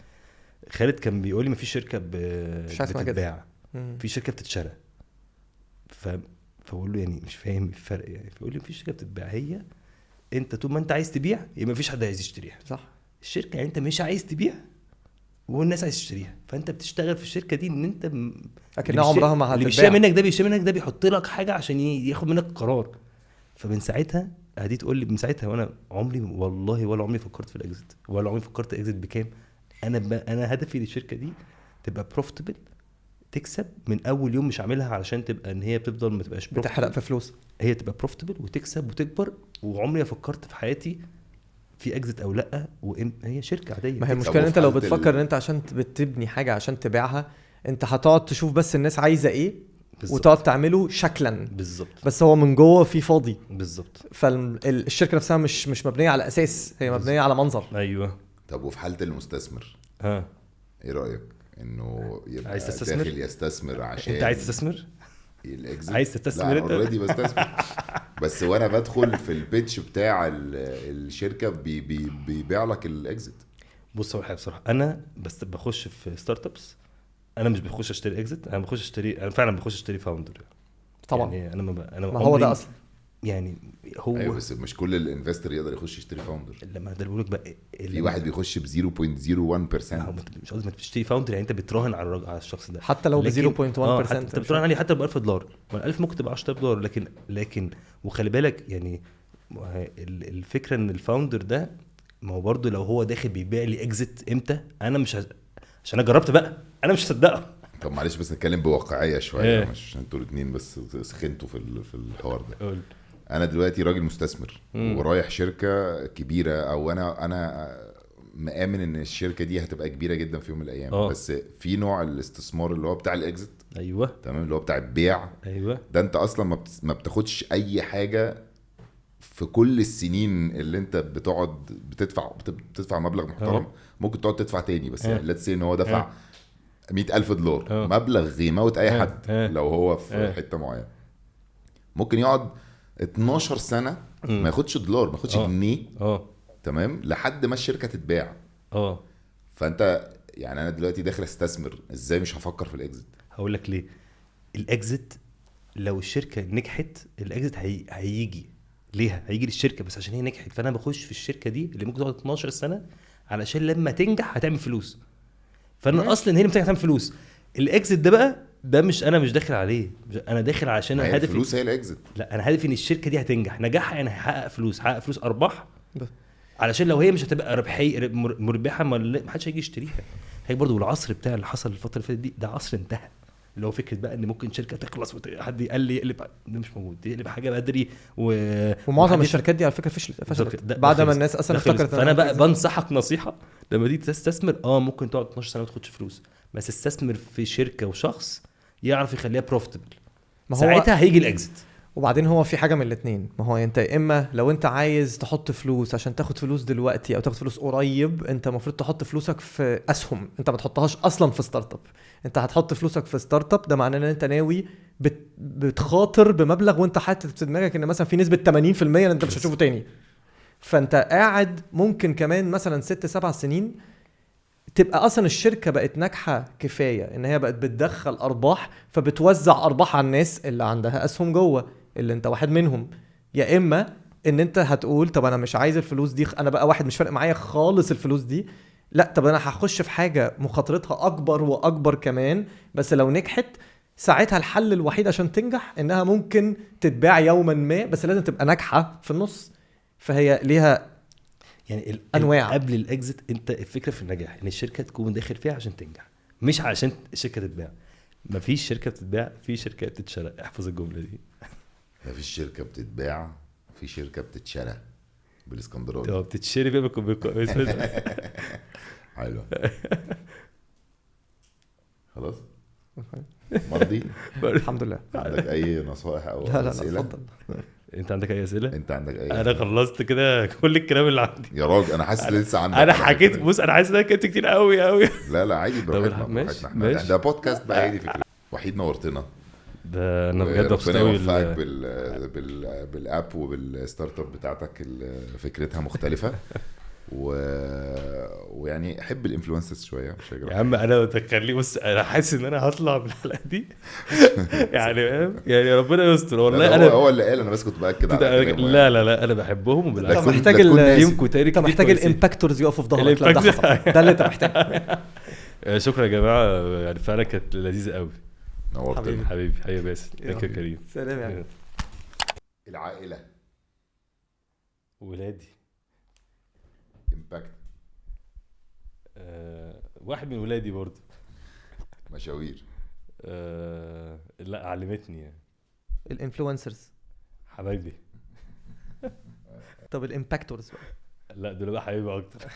خالد كان بيقول لي ما في شركه بتتباع في شركه بتتشرى. فبقول له يعني مش فاهم الفرق يعني. فيقول لي في شركه بتتباع هي انت طول ما انت عايز تبيع يبقى ما فيش حد عايز يشتريها صح. الشركه انت مش عايز تبيع والناس عايز تشتريها فانت بتشتغل في الشركه دي ان انت لكن عمرها ما هتتباع. اللي بيشتري منك ده بيحط لك حاجه عشان ياخد منك قرار فمن ساعتها هدي تقول لي من ساعتها وانا عمري والله ولا عمري فكرت في الاكزيت ولا عمري فكرت اكزيت بكام. انا هدفي للشركه دي تبقى بروفيتبل تكسب من اول يوم، مش عاملها علشان تبقى ان هي بتفضل ما تبقاش بتحرق في فلوس، هي تبقى بروفيتبل وتكسب وتكبر. وعمري ما فكرت في حياتي في اكزيت او لا، هي شركه عاديه. ما هي المشكله ان انت لو بتفكر ان انت عشان بتبني حاجه عشان تبيعها انت هتقعد تشوف بس الناس عايزه ايه بالزبط. وتقعد تعمله شكلا بالظبط، بس هو من جوه في فاضي بالظبط. فالشركه نفسها مش مبنيه على اساس، هي مبنيه على منظر. ايوه. طب وفي حاله المستثمر ايه رايك انه يبقى عايز تستثمر؟ داخل يستثمر عشان انت عايز تستثمر؟ عايز تستثمر؟ لا اوريدي بستثمر بس وانا بدخل في البيتش بتاع الشركه بيبيع لك الاكزيت. بص اول حاجه بصراحه انا بس بخش في ستارت ابس، انا مش بخش اشتري اكزيت، انا بخش اشتري، انا فعلا بخش اشتري فاوندر طبعا. يعني انا ما هو ده اصلا يعني هو ايوه بس مش كل الانفستر يقدر يخش يشتري فاوندر. لما ده بقول لك بقى في واحد بيخش ب 0.01%. مش قصدي ما تشتري فاوندر، يعني انت بتراهن على الشخص ده حتى لو ب 0.1%. انت بتراهن عليه حتى ب $1000 وال1000 ممكن تبقى $10,000. لكن وخلي بالك يعني الفكره ان الفاوندر ده ما هو برضه لو هو داخل بيبيع لي اكزيت امتى، انا مش عشان انا جربت بقى انا مش هصدقه. طب معلش بس نتكلم بواقعيه شويه مش انتوا الاثنين بس سخنتوا في الحوار ده. انا دلوقتي راجل مستثمر ورايح شركه كبيره، او انا مآمن ان الشركه دي هتبقى كبيره جدا في يوم من الايام. بس في نوع الاستثمار اللي هو بتاع الاكزيت. ايوه تمام، اللي هو بتاع البيع. ايوه ده انت اصلا ما بتاخدش اي حاجه في كل السنين اللي انت بتقعد بتدفع مبلغ محترم. ممكن تقعد تدفع تاني بس يعني let's say ان هو دفع $100,000 مبلغ يموت اي حد لو هو في حته معينه. ممكن يقعد 12 سنه ما ياخدش دولار، ما ياخدش جنيه. تمام، لحد ما الشركه تتباع. فانت يعني انا دلوقتي داخل استثمر، ازاي مش هفكر في الاكزيت؟ هقول لك ليه. الاكزيت لو الشركه نجحت الاكزيت هيجي ليها، هيجي للشركه بس عشان هي نجحت. فانا بخش في الشركه دي اللي ممكن تقعد 12 سنه علشان لما تنجح هتعمل فلوس. فانا اصلا هي اللي بتعمل فلوس. الاكزيت ده بقى ده مش انا مش داخل عليه، انا داخل عشان هدفي الفلوس هي الاكزيت. لا انا هدفي ان الشركه دي هتنجح، نجاحها يعني هيحقق فلوس، ارباح. علشان لو هي مش هتبقى مربحه ما حدش هيجي يشتريها. هي برضو العصر بتاع اللي حصل الفتره اللي فاتت دي ده عصر انتهى. اللي هو فكره بقى ان ممكن شركه تخلص حد يقلب ده مش موجود، يقلب حاجه بدري ومعظم الشركات دي على فكره فشلت بعد ما الناس اصلا افتكرت. فانا بقى بنصحك نصيحه لما تيجي تستثمر ممكن تقعد 12 سنه ما تاخدش فلوس، بس استثمر في شركه وشخص يعرف يخليها بروفيتبل، ساعتها هيجي الاكزيت. وبعدين هو في حاجه من الاثنين، ما هو انت اما لو انت عايز تحط فلوس عشان تاخد فلوس دلوقتي او تاخد فلوس قريب، انت المفروض تحط فلوسك في اسهم، انت ما تحطهاش اصلا في ستارت اب. انت هتحط فلوسك في ستارت اب، ده معناه ان انت ناوي بتخاطر بمبلغ وانت حاطط في دماغك ان مثلا في نسبه 80% ان انت مش هتشوفه تاني. فانت قاعد ممكن كمان مثلا 6-7 سنين تبقى اصلا الشركه بقت ناجحه كفايه ان هي بقت بتدخل ارباح، فبتوزع ارباح على الناس اللي عندها اسهم جوه اللي انت واحد منهم. يا اما ان انت هتقول طب انا مش عايز الفلوس دي، انا بقى واحد مش فارق معايا خالص الفلوس دي، لا طب انا هخش في حاجه مخاطرتها اكبر واكبر كمان، بس لو نجحت ساعتها الحل الوحيد عشان تنجح انها ممكن تتباع يوما ما، بس لازم تبقى ناجحه في النص. فهي ليها يعني انواع. قبل الاكزيت انت الفكره في النجاح ان الشركه تكون داخل فيها عشان تنجح، مش عشان الشركه تتباع. مفيش شركه بتتباع، في شركه بتتشرى. احفظ الجمله دي. مفيش شركه بتتباع، في شركه بتتشرى. بالاسكندراني بتتشري بقى حلو. خلاص مرضي الحمد لله. عندك اي نصائح او لا اسئله؟ اتفضل. انت عندك اي اسئله؟ انت عندك اي؟ انا خلصت كده كل الكلام اللي عندي يا راجل. انا حاسس لسه عندك. انا حكيت. بص انا حاسس ان انا كنت كتير قوي. لا عادي براحتنا. ده بودكاست بقى عادي. فكره وحيد نورتنا. ده انا بجد مبسوط قوي بالاب وبالستارت اب بتاعتك اللي فكرتها مختلفه. ويعني احب الانفلونسرز شويه. مش يا عم انا بتخلي بص انا حاسس ان انا هطلع من الحلقه دي يعني فاهم يعني ربنا يستر والله. انا هو اللي قال، انا بس كنت باكد على كلامه. لا انا بحبهم وبالعكس محتاج انت محتاج الامباكتورز يقفوا في ظهرك. ده اللي انت محتاج. شكرا يا جماعه، يعني فعلا كانت لذيذه قوي. نورتني حبيبي باسل. يا كريم. سلام. العائله ولادي. امباكت. واحد من ولادي برضه. مشاوير. لا علمتني يعني. الانفلونسرز. حبايبي. طب الامباكتورز بقى؟ لا دول بقى حبايبي اكتر.